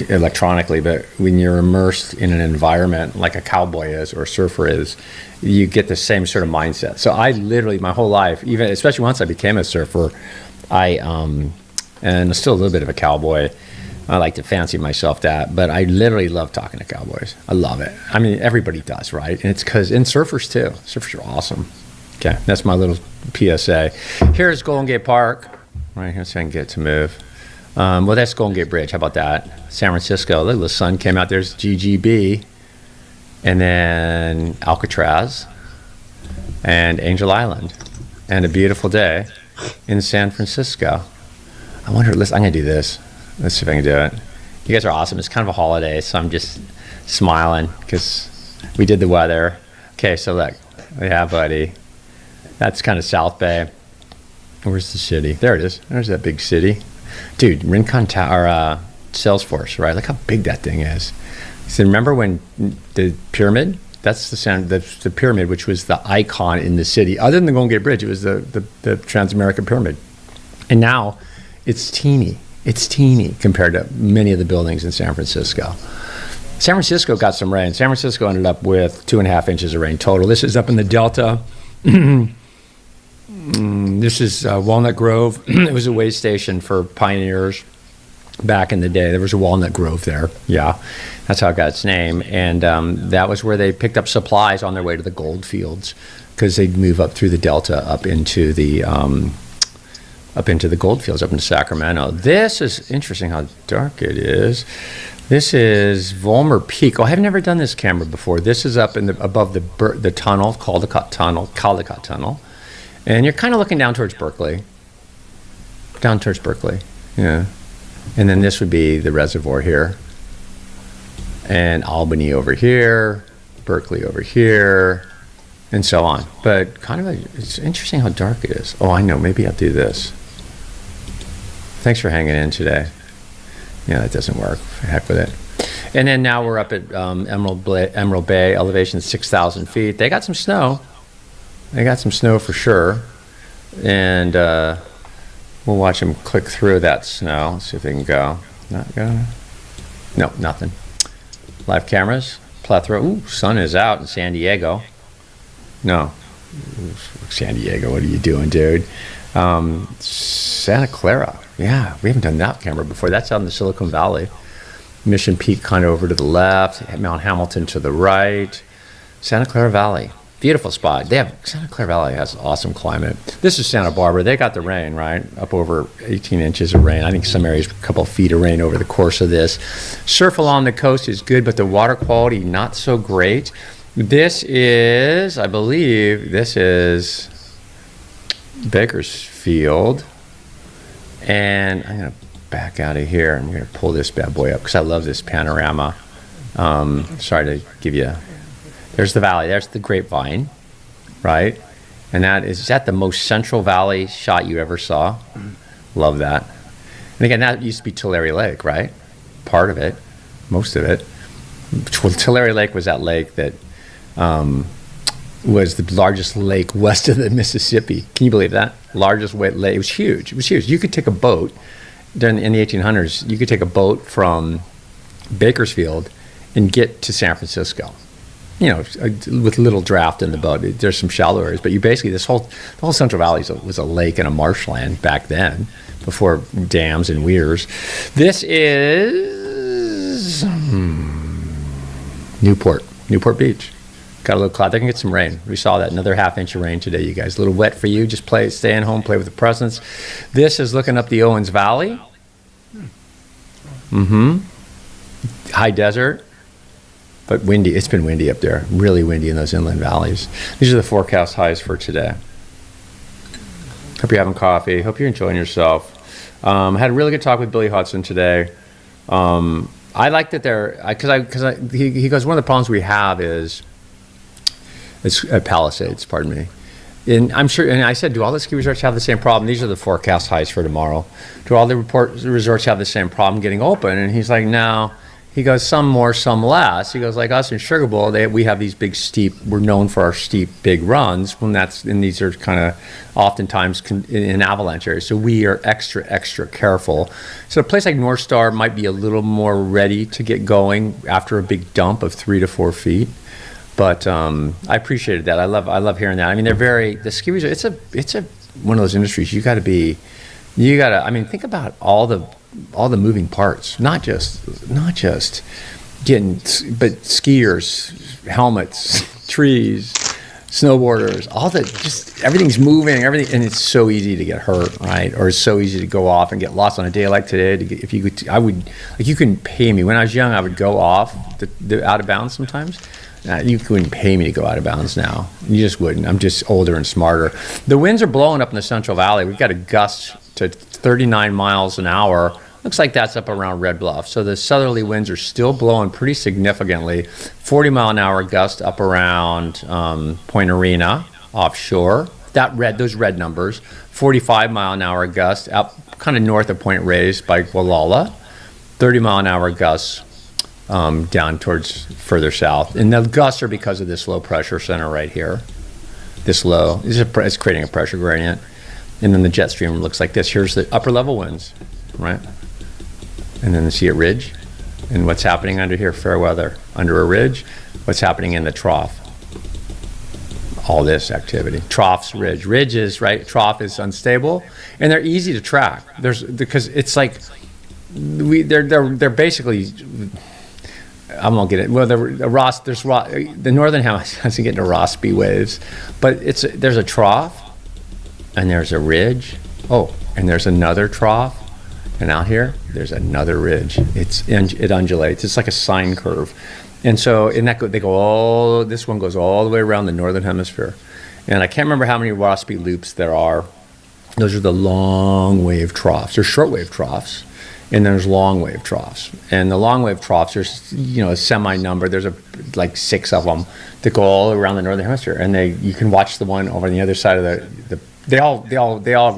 electronically, but when you're immersed in an environment like a cowboy is or a surfer is, you get the same sort of mindset. So I literally, my whole life, even especially once I became a surfer, and I'm still a little bit of a cowboy. I like to fancy myself that, but I literally love talking to cowboys. I love it. I mean, everybody does, right? And it's because, and surfers too. Surfers are awesome. Okay, that's my little PSA. Here's Golden Gate Park. Right here, so I can get it to move. Well, that's Golden Gate Bridge. How about that? San Francisco. Look, the sun came out. There's GGB. And then Alcatraz. And Angel Island. And a beautiful day in San Francisco. I'm going to do this. Let's see if I can do it. You guys are awesome. It's kind of a holiday, so I'm just smiling because we did the weather. Okay, so look. Yeah, buddy. That's kind of South Bay. Where's the city? There it is. There's that big city. Dude, Rincon Tower, Salesforce, right? Look how big that thing is. So remember when the pyramid? That's the pyramid, which was the icon in the city. Other than the Golden Gate Bridge, it was the Transamerica Pyramid. And now it's teeny. It's teeny compared to many of the buildings in San Francisco. San Francisco got some rain. San Francisco ended up with 2.5 inches of rain total. This is up in the Delta. This is Walnut Grove. It was a way station for pioneers back in the day. There was a walnut grove there. Yeah, that's how it got its name. And that was where they picked up supplies on their way to the gold fields, because they'd move up through the delta up into the gold fields, up into Sacramento. This is interesting how dark it is. This is Volmer Peak. Oh, I've never done this camera before. This is up in above the tunnel, Caldecott Tunnel. And you're kind of looking down towards Berkeley. Yeah. And then this would be the reservoir here. And Albany over here, Berkeley over here, and so on. But it's interesting how dark it is. Oh, I know, maybe I'll do this. Thanks for hanging in today. Yeah, that doesn't work. Heck with it. And then now we're up at Emerald Bay, elevation 6,000 feet. They got some snow. For sure. And we'll watch them click through that snow. See if they can go. Not going. No, nothing. Live cameras, plethora. Ooh, sun is out in San Diego. No, San Diego, what are you doing, dude? Santa Clara. Yeah, we haven't done that camera before. That's out in the Silicon Valley. Mission Peak kind of over to the left, Mount Hamilton to the right. Santa Clara Valley. Beautiful spot. Santa Clara Valley has awesome climate. This is Santa Barbara. They got the rain, right? Up over 18 inches of rain. I think some areas, a couple of feet of rain over the course of this. Surf along the coast is good, but the water quality not so great. This is, I believe, Bakersfield. And I'm going to back out of here. I'm going to pull this bad boy up because I love this panorama. Sorry to give you... There's the valley. There's the Grapevine, right? And is that the most central valley shot you ever saw? Love that. And again, that used to be Tulare Lake, right? Part of it, most of it. Tulare Lake was that lake that was the largest lake west of the Mississippi. Can you believe that? Largest wet lake. It was huge. You could take a boat in the 1800s. You could take a boat from Bakersfield and get to San Francisco. With little draft in the boat. There's some shallow areas, but the whole Central Valley was a lake and a marshland back then, before dams and weirs. This is Newport Beach. Got a little cloud. They can get some rain. We saw that, another half-inch of rain today, you guys. A little wet for you. Just stay at home, play with the presents. This is looking up the Owens Valley. High desert. But windy. It's been windy up there. Really windy in those inland valleys. These are the forecast highs for today. Hope you're having coffee. Hope you're enjoying yourself. Had a really good talk with Billy Hudson today. I like that he goes, one of the problems we have is Palisades, pardon me. And I'm sure, and I said, do all the ski resorts have the same problem? These are the forecast highs for tomorrow. Do all the resorts have the same problem getting open? And he's like, no. He goes, some more, some less. He goes, like us in Sugar Bowl, we have these big we're known for our steep, big runs, and these are kind of oftentimes in avalanche areas. So we are extra, extra careful. So a place like North Star might be a little more ready to get going after a big dump of 3 to 4 feet. But I appreciated that. I love hearing that. I mean, the ski resort, it's a one of those industries think about all the moving parts, not just getting, but skiers, helmets, trees, snowboarders, everything's moving, and it's so easy to get hurt, right? Or it's so easy to go off and get lost on a day like today. You couldn't pay me. When I was young, I would go off the out of bounds sometimes. You couldn't pay me to go out of bounds now. You just wouldn't. I'm just older and smarter. The winds are blowing up in the Central Valley. We've got a gust to 39 miles an hour. Looks like that's up around Red Bluff. So the southerly winds are still blowing pretty significantly. 40 mile an hour gust up around Point Arena offshore. Those red numbers. 45 mile an hour gust up kind of north of Point Reyes by Gualala. 30 mile an hour gusts down towards further south. And the gusts are because of this low pressure center right here. It's creating a pressure gradient. And then the jet stream looks like this. Here's the upper level winds, right? And then see a ridge. And what's happening under here, fair weather. Under a ridge, what's happening in the trough? All this activity. Troughs, ridges, right? Trough is unstable. And they're easy to track. Because it's like they're basically. I'm gonna get it. Well, the northern hemisphere doesn't get into Rossby waves, but there's a trough, and there's a ridge. Oh, and there's another trough, and out here there's another ridge. It undulates. It's like a sine curve, and so this one goes all the way around the northern hemisphere, and I can't remember how many Rossby loops there are. Those are the long wave troughs. There's short wave troughs. And there's long wave troughs. And the long wave troughs, there's a semi number. There's like 6 of them that go all around the northern hemisphere. And you can watch the one over on the other side of they all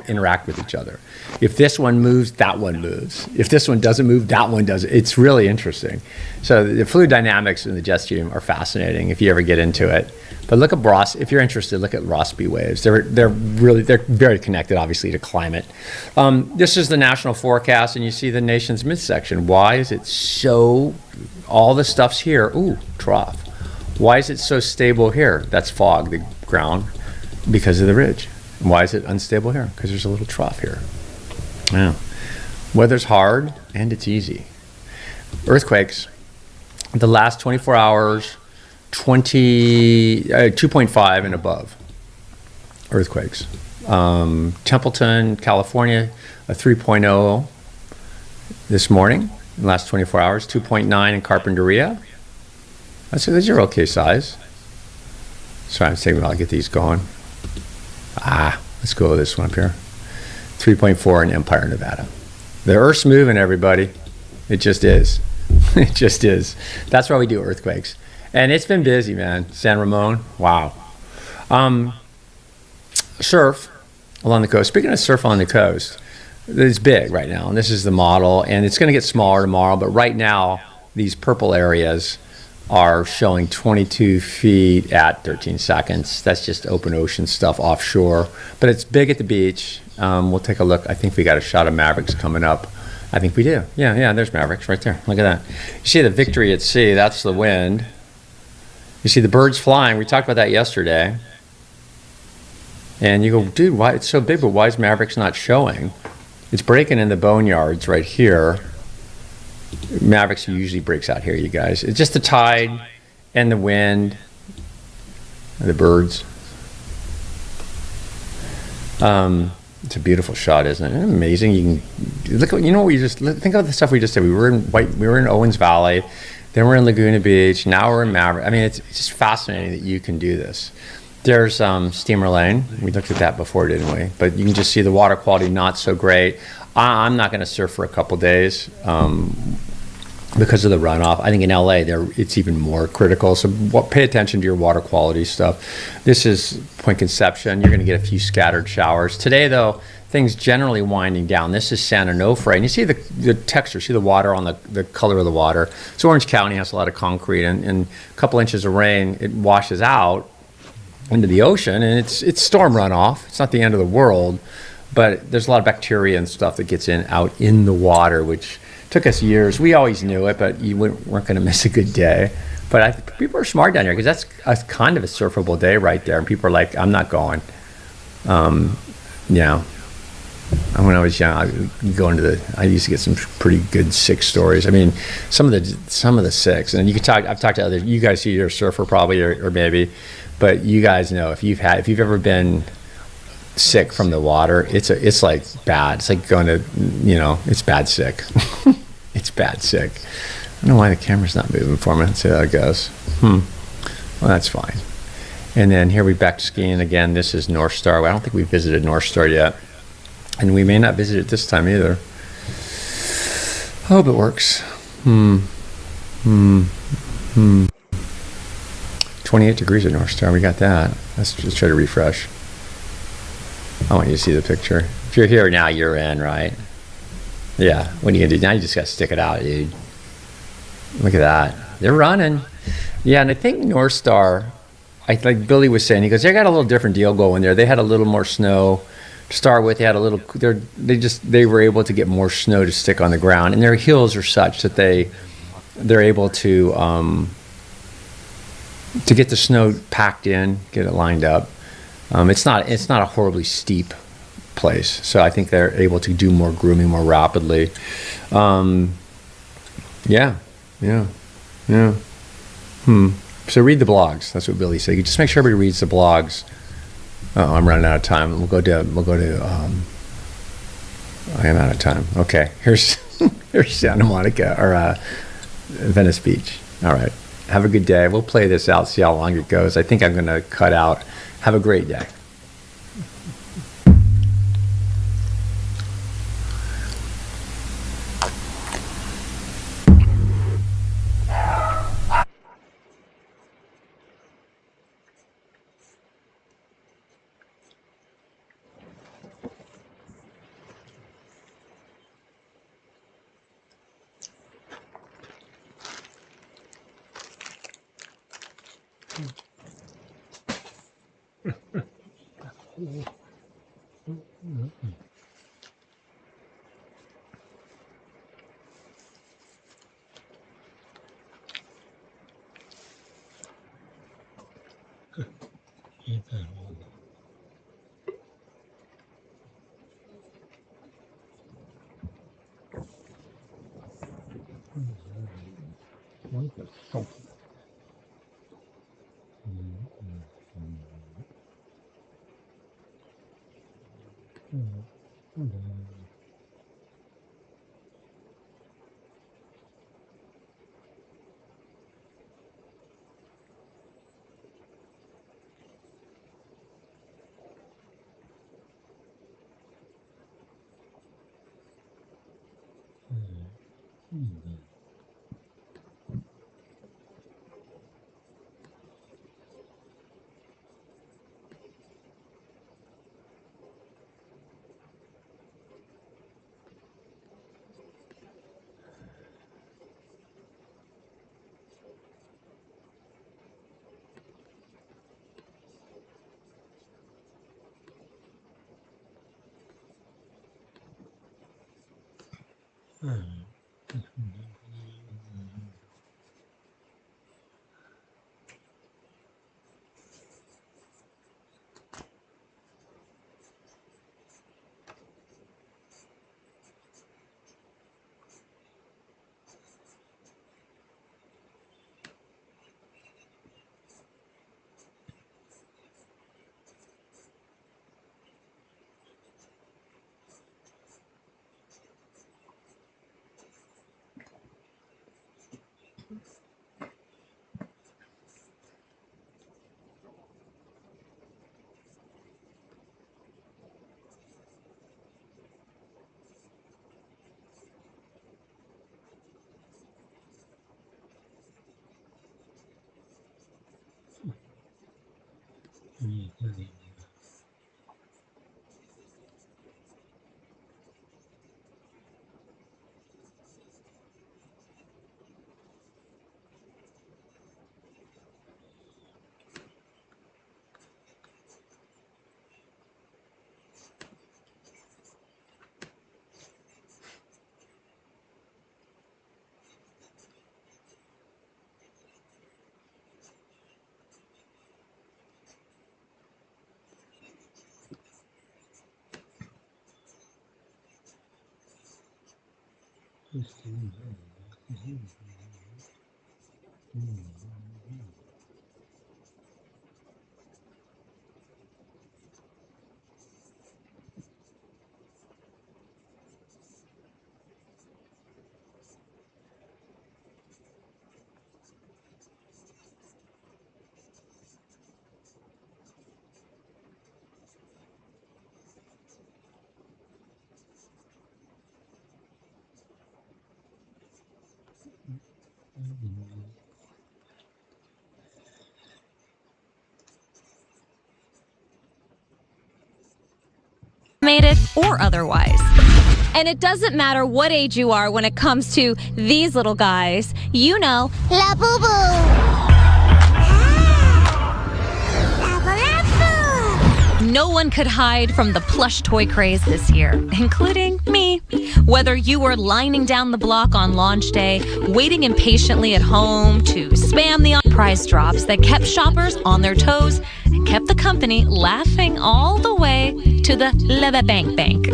interact with each other. If this one moves, that one moves. If this one doesn't move, that one does. It's really interesting. So the fluid dynamics in the jet stream are fascinating if you ever get into it. But look at if you're interested, look at Rossby waves. They're very connected, obviously, to climate. This is the national forecast, and you see the nation's midsection. Why is it so? All the stuff's here. Ooh, trough. Why is it so stable here? That's fog, the ground, because of the ridge. And why is it unstable here? Because there's a little trough here. Yeah. Weather's hard and it's easy. Earthquakes. The last 24 hours. 2.5 and above earthquakes. Templeton, California, a 3.0 this morning, in the last 24 hours, 2.9 in Carpinteria. Those are okay size. Sorry, I'm taking a while to get these going. Let's go with this one up here. 3.4 in Empire, Nevada. The Earth's moving, everybody. It just is. It just is. That's why we do earthquakes. And it's been busy, man. San Ramon, wow. Surf along the coast. Speaking of surf along the coast, it's big right now, and this is the model, and it's going to get smaller tomorrow, but right now, these purple areas are showing 22 feet at 13 seconds. That's just open ocean stuff offshore, but it's big at the beach. We'll take a look. I think we got a shot of Mavericks coming up. I think we do. Yeah, there's Mavericks right there. Look at that. You see the Victory at sea, that's the wind. You see the birds flying. We talked about that yesterday. And you go, dude, why it's so big, but why is Mavericks not showing? It's breaking in the boneyards right here. Mavericks usually breaks out here, you guys. It's just the tide and the wind and the birds. It's a beautiful shot, isn't it? Isn't it amazing? You can look. Think of the stuff we just did. We were in Owens Valley. Then we're in Laguna Beach. Now we're in Maverick. I mean, it's just fascinating that you can do this. There's Steamer Lane. We looked at that before, didn't we? But you can just see the water quality not so great. I'm not going to surf for a couple days because of the runoff. I think in LA, it's even more critical. So pay attention to your water quality stuff. This is Point Conception. You're going to get a few scattered showers. Today, though, things generally winding down. This is San Onofre, and you see the texture, see the water on the color of the water. So Orange County has a lot of concrete, and a couple inches of rain, it washes out into the ocean, and it's storm runoff. It's not the end of the world, but there's a lot of bacteria and stuff that gets out in the water, which took us years. We always knew it, but you weren't going to miss a good day. But people are smart down here because that's a kind of a surfable day right there, and people are like, I'm not going. Yeah. When I was young, I used to get some pretty good sick stories. I mean, some of the sicks, and I've talked to others. You guys see you're a surfer probably, or maybe, but you guys know if you've ever been sick from the water, it's like bad. It's like going to, it's bad sick. It's bad sick. I don't know why the camera's not moving for me. Let's see how it goes. Well, that's fine. And then here we're back to skiing again. This is North Star. I don't think we visited North Star yet. And we may not visit it this time either. Hope it works. 28 degrees at North Star. We got that. Let's just try to refresh. I want you to see the picture. If you're here now, you're in, right? Yeah. What are you gonna do? Now you just gotta stick it out, dude. Look at that. They're running. Yeah, and I think North Star, like Billy was saying, he goes, they got a little different deal going there. They had a little more snow to start with. They had they were able to get more snow to stick on the ground, and their hills are such that they're able to get the snow packed in, get it lined up. It's not a horribly steep place. So I think they're able to do more grooming more rapidly. Yeah. So read the blogs. That's what Billy said. You just make sure everybody reads the blogs. Oh, I'm running out of time. We'll go to. I am out of time. Okay, here's Santa Monica or Venice Beach. All right. Have a good day. We'll play this out, see how long it goes. I think I'm going to cut out. Have a great day. Or otherwise. And it doesn't matter what age you are when it comes to these little guys. You know, La Boo Boo. No one could hide from the plush toy craze this year, including me. Whether you were lining down the block on launch day, waiting impatiently at home to spam the prize drops that kept shoppers on their toes and kept the company laughing all the way to the Lebe Bank Bank.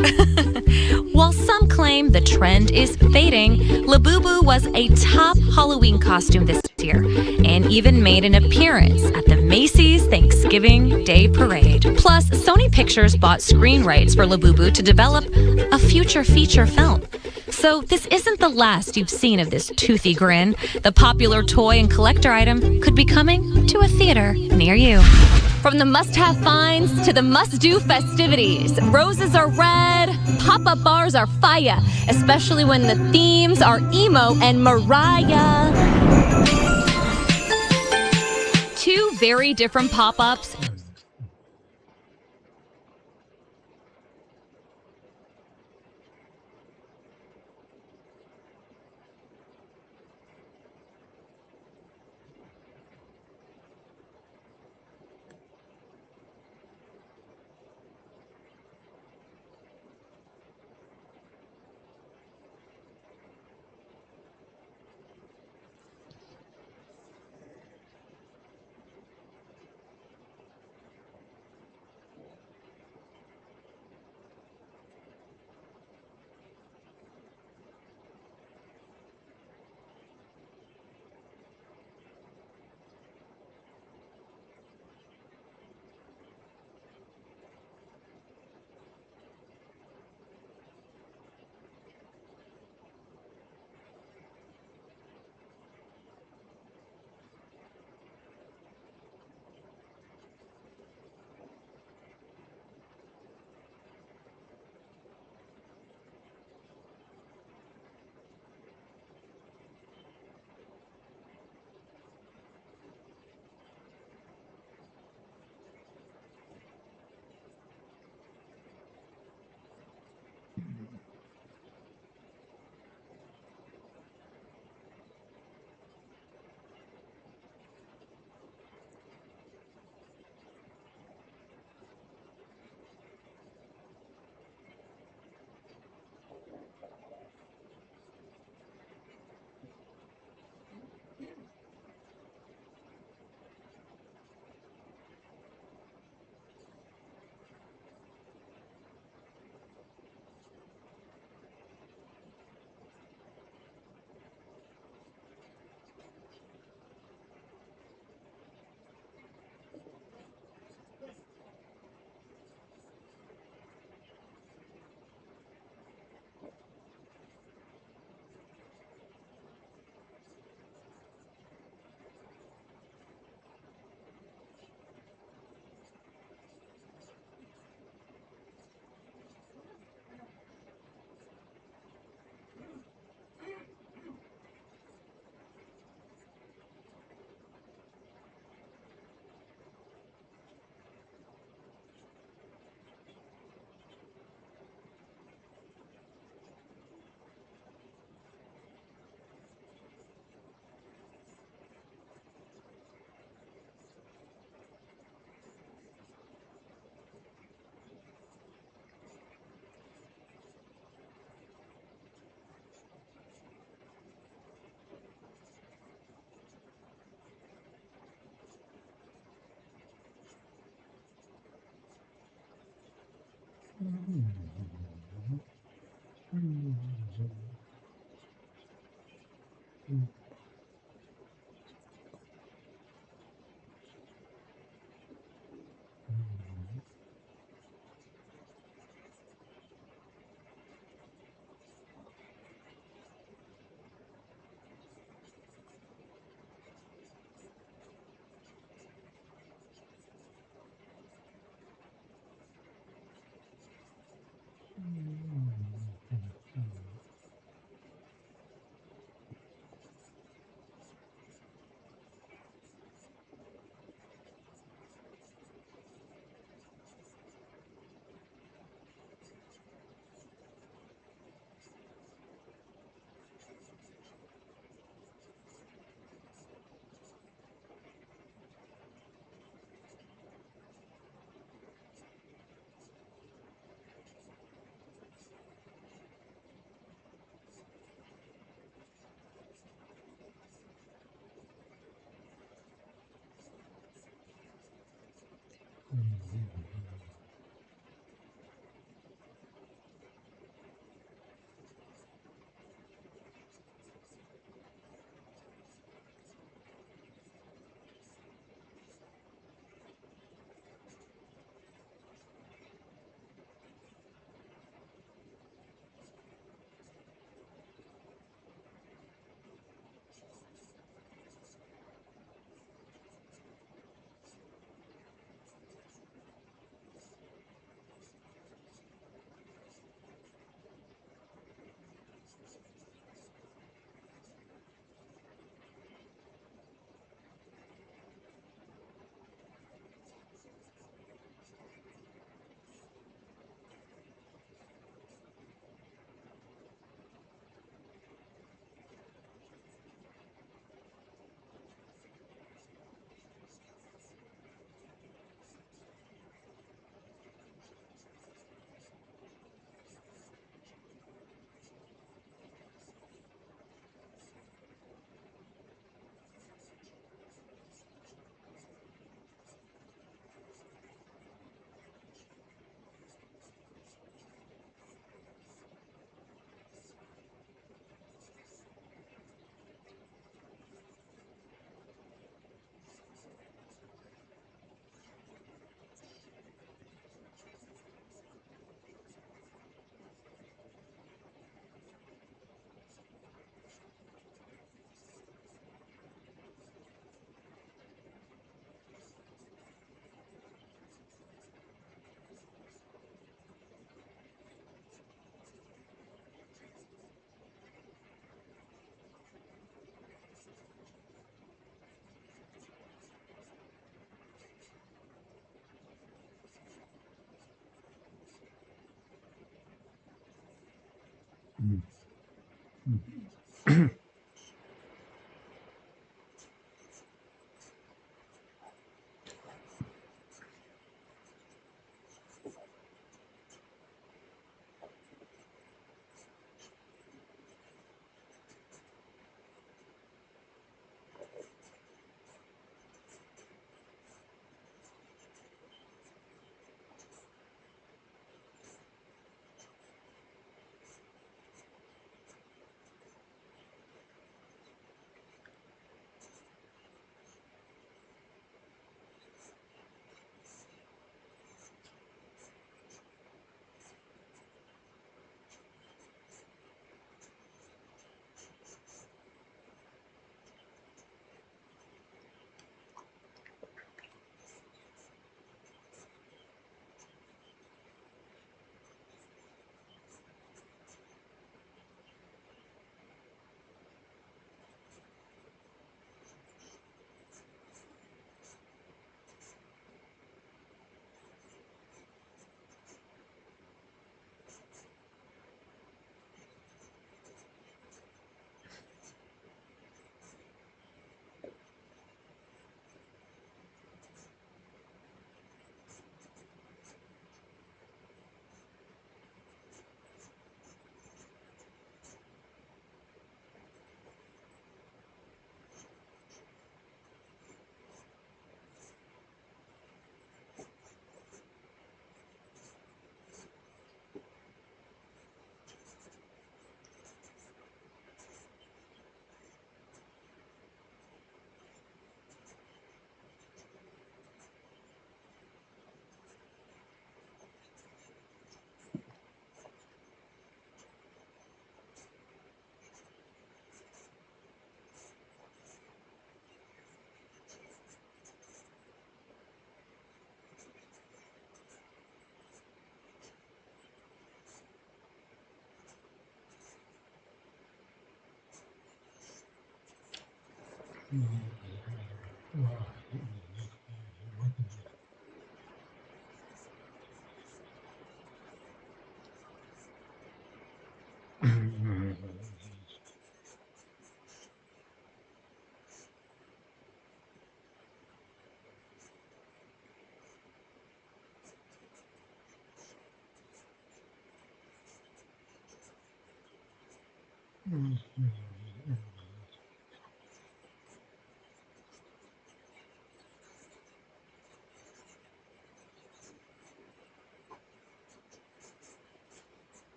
While some claim the trend is fading, Labubu was a top Halloween costume this year and even made an appearance at the Macy's Thanksgiving Day Parade. Plus, Sony Pictures bought screen rights for Labubu to develop a future feature film. So this isn't the last you've seen of this toothy grin. The popular toy and collector item could be coming to a theater near you. From the must-have finds to the must-do festivities, roses are red, pop-up bars are fire, especially when the themes are emo and Mariah. Two very different pop-ups.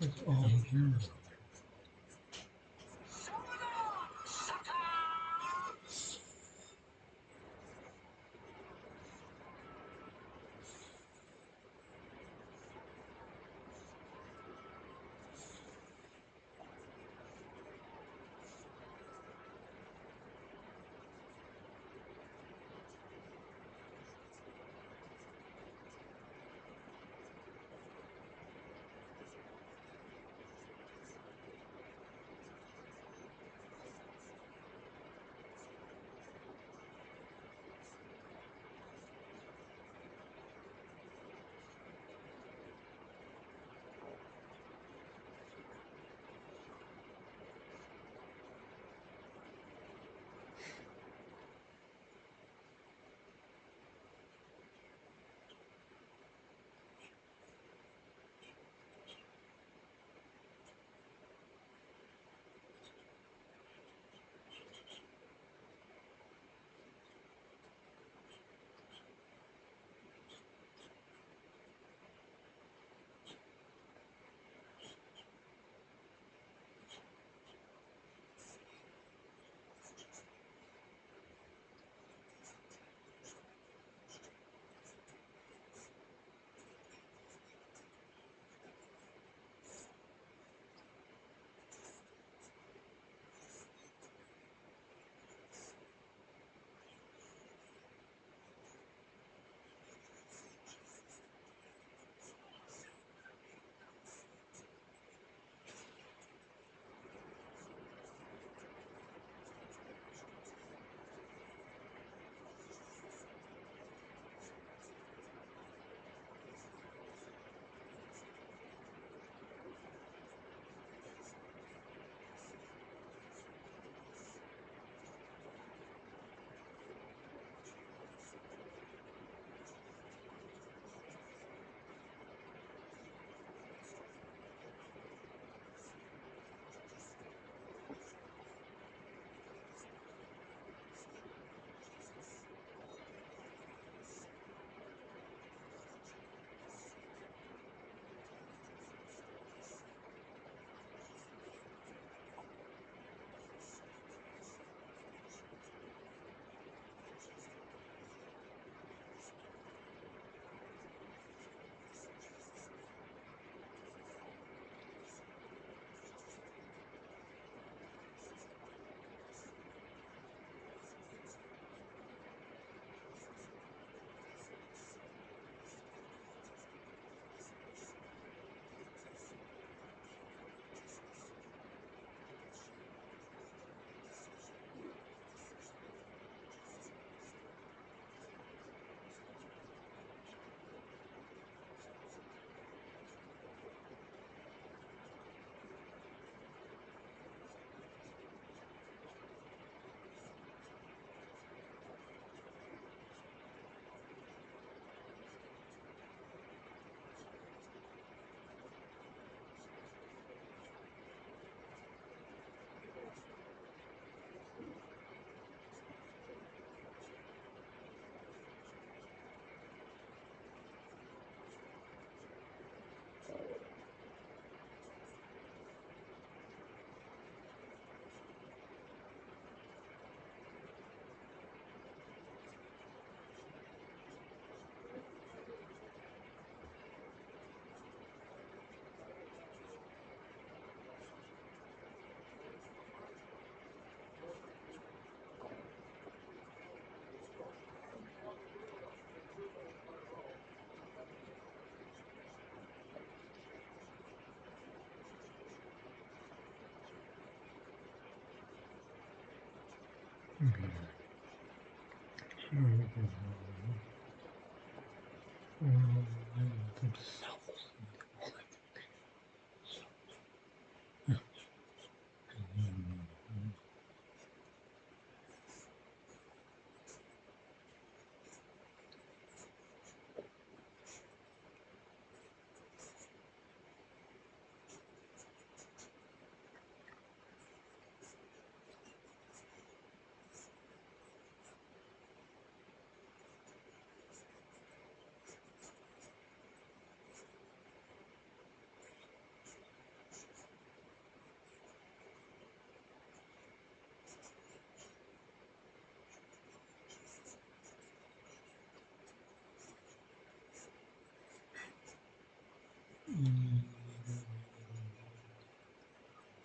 It's all you.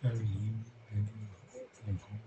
very humid, very cold.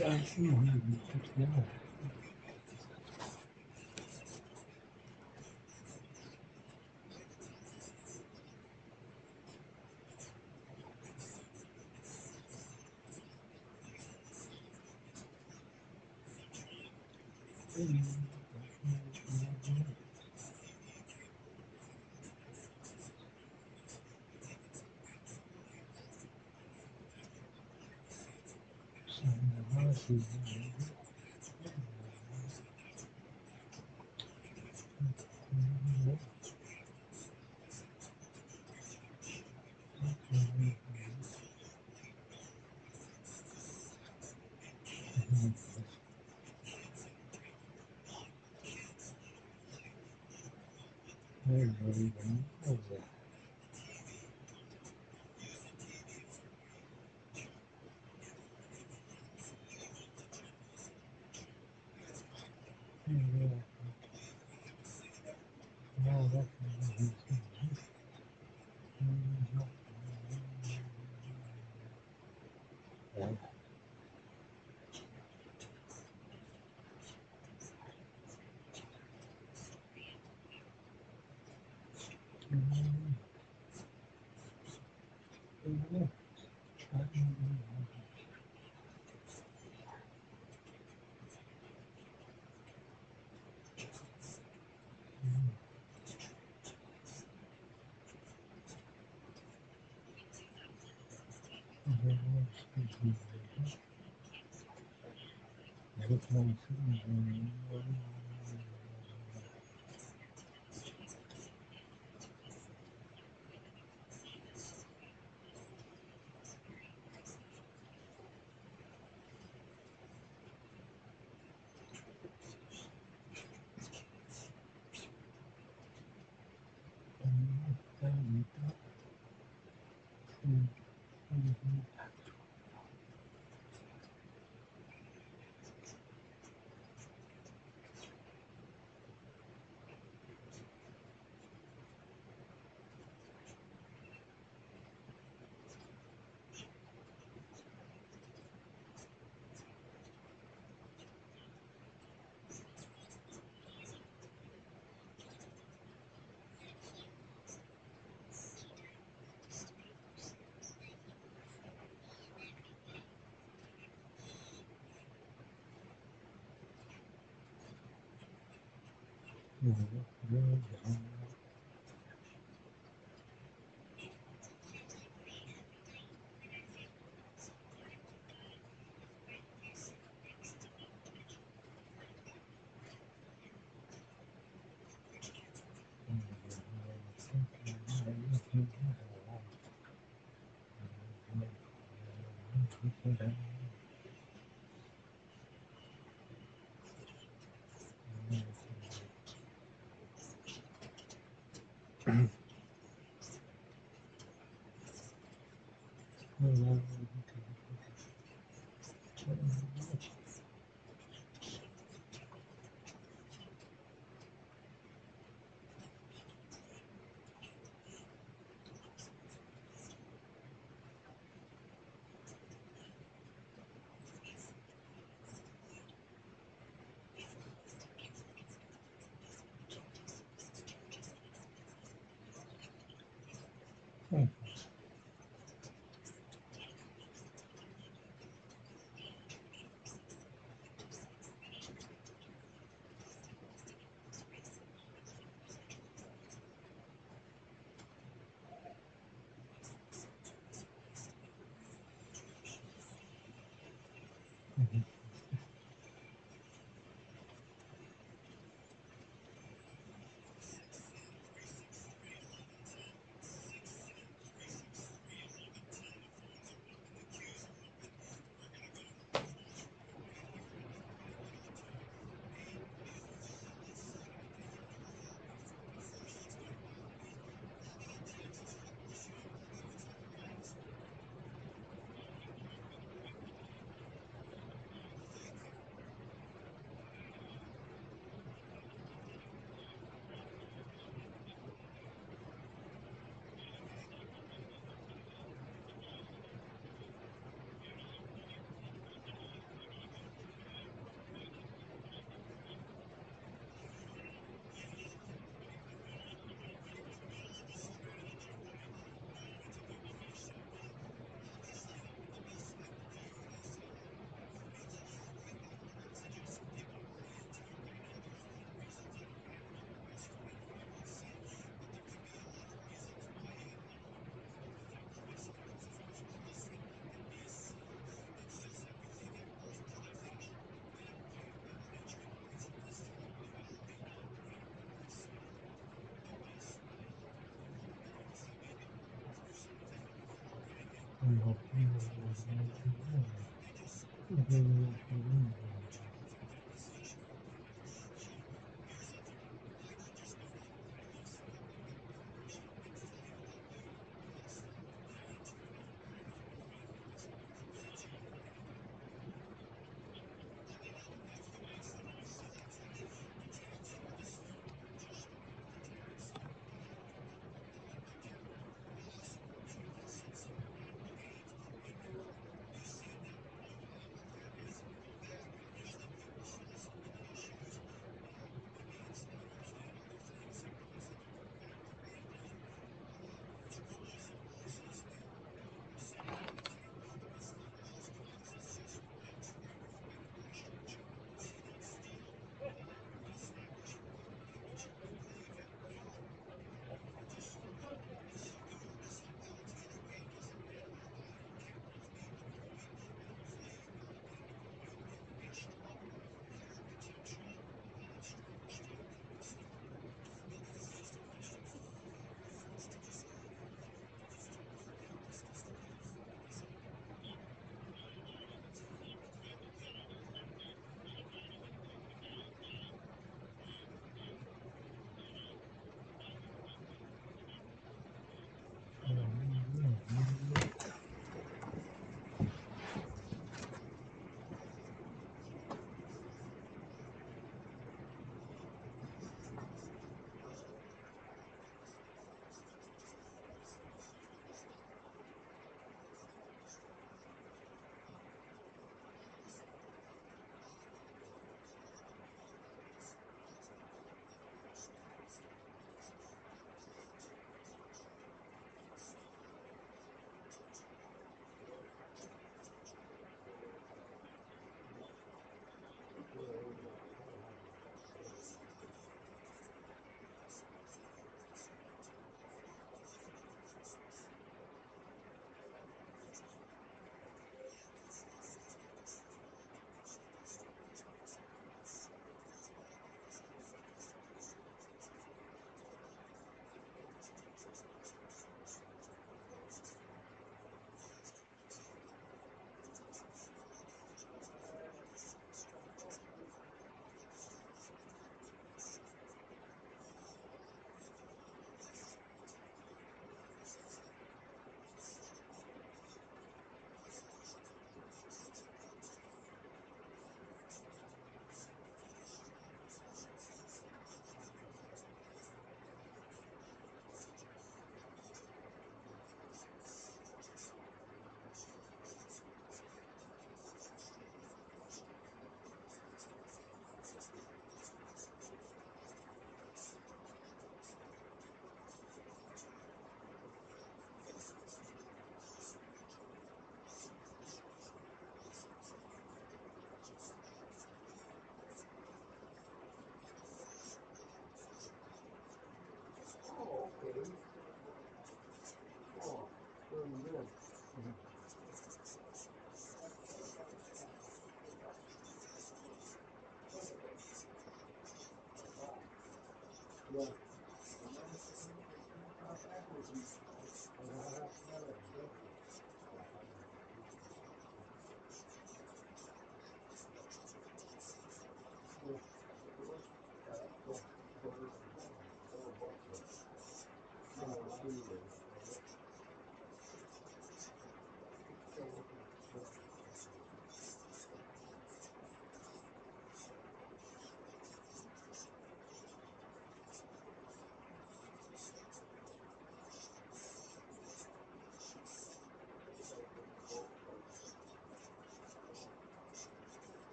I see you. Yeah.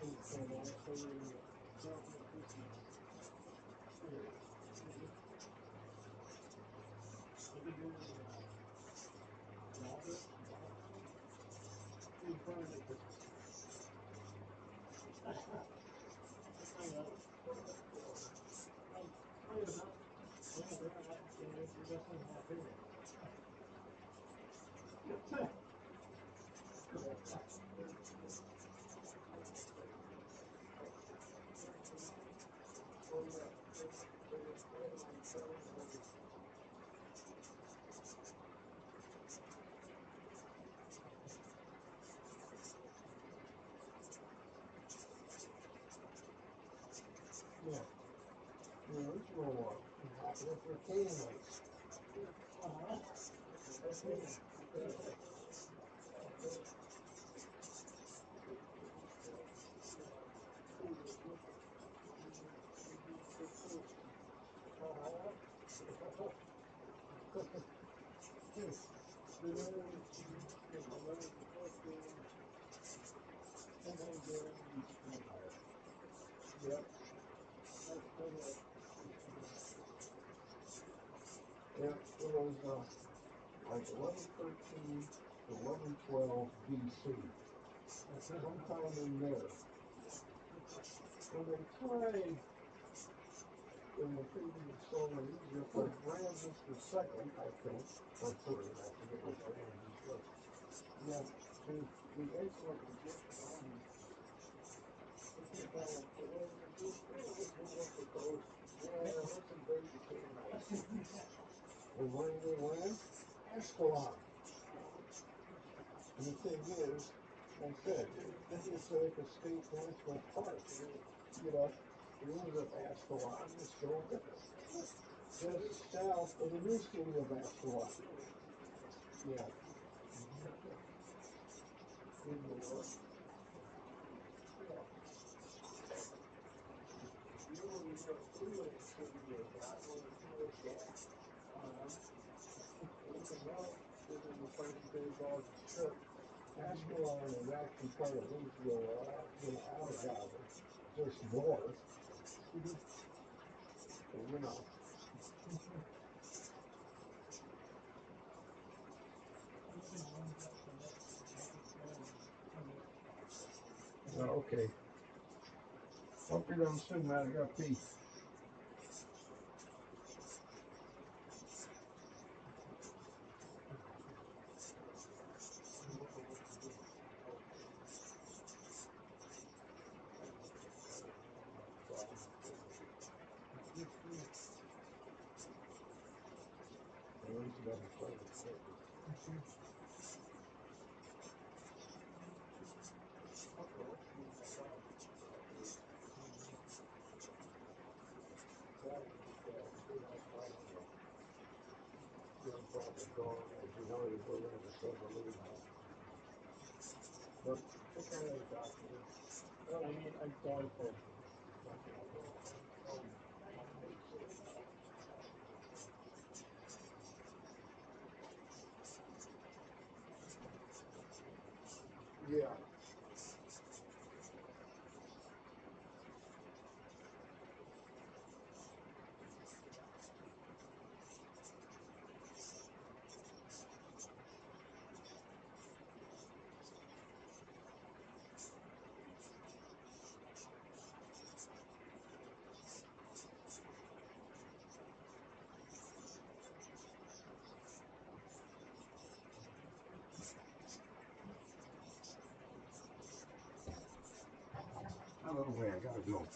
Yeah, it was like 1113 to 1112 BC. Sometime in there. When they tried in the previous solar Egypt with Ramses II, I think, or third, I forget which Ramses was. Yeah, the ancient Egyptian army. Let's invade the Canaanites. And where did they land? Ashkelon. And the thing is, like I said, it's like a state national park. You know, it ends up Ashkelon, it's still there. Just south of the new city of Ashkelon. Yeah. In the north. Yeah. You know, when you have freeway city of that, where the tourists go. In the north, is in the place that they call the strip. Ashkelon is actually part of Israel, out of Gaza, just north. And, you know. Okay. Hope you're done soon, man. I got pee. Yeah. Out of the way, I gotta go.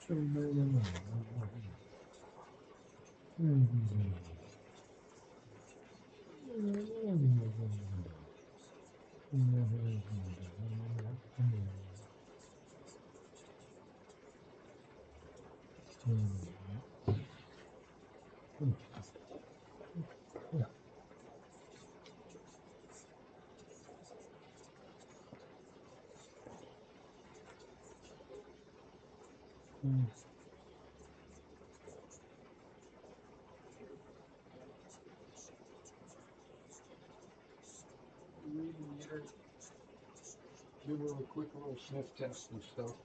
Give her a quick little sniff test and stuff.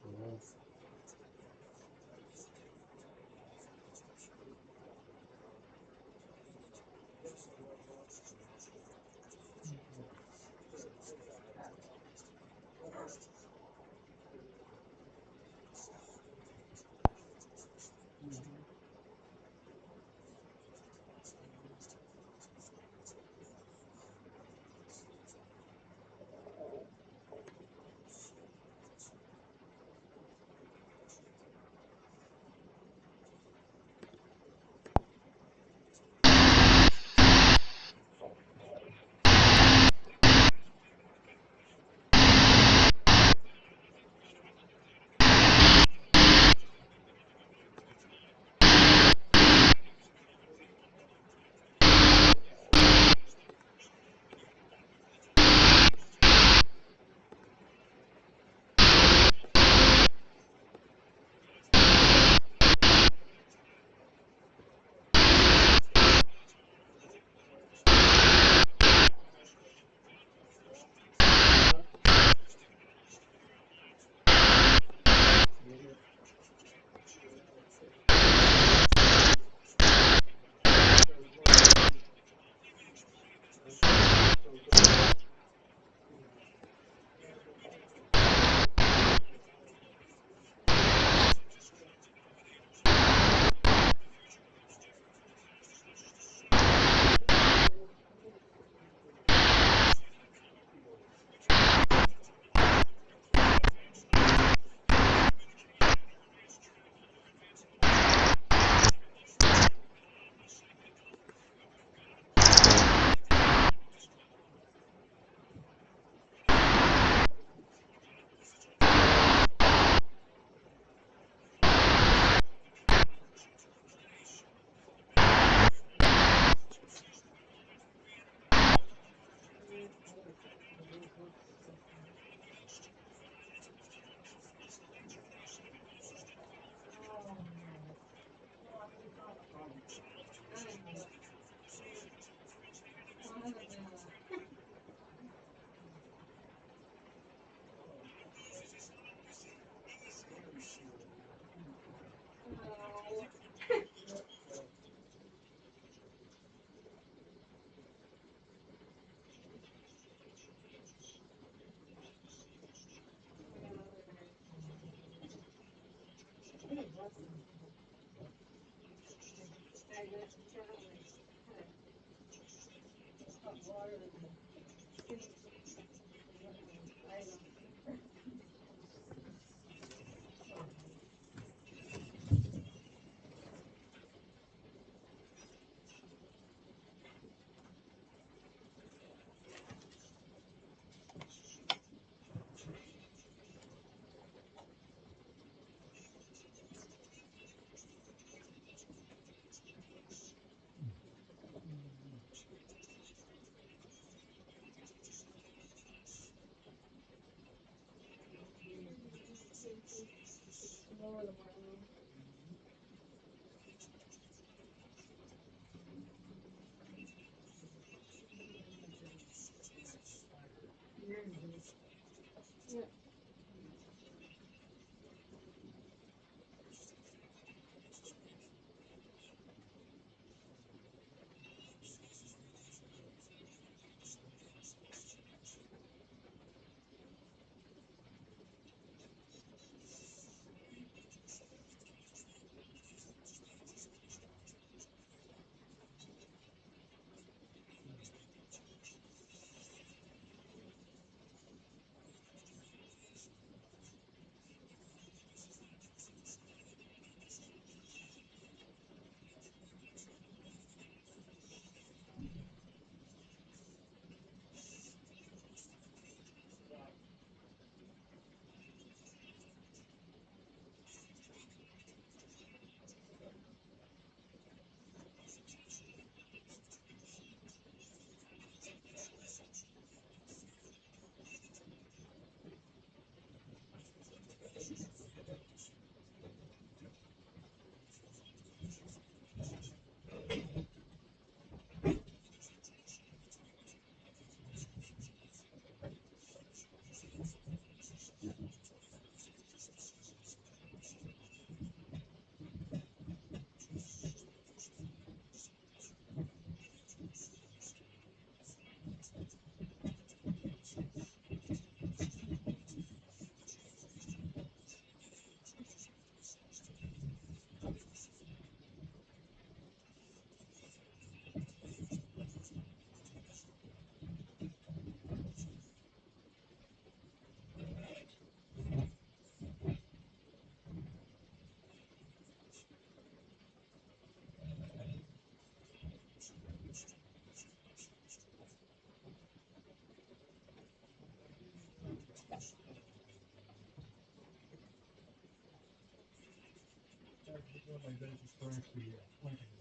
my dentist currently appointed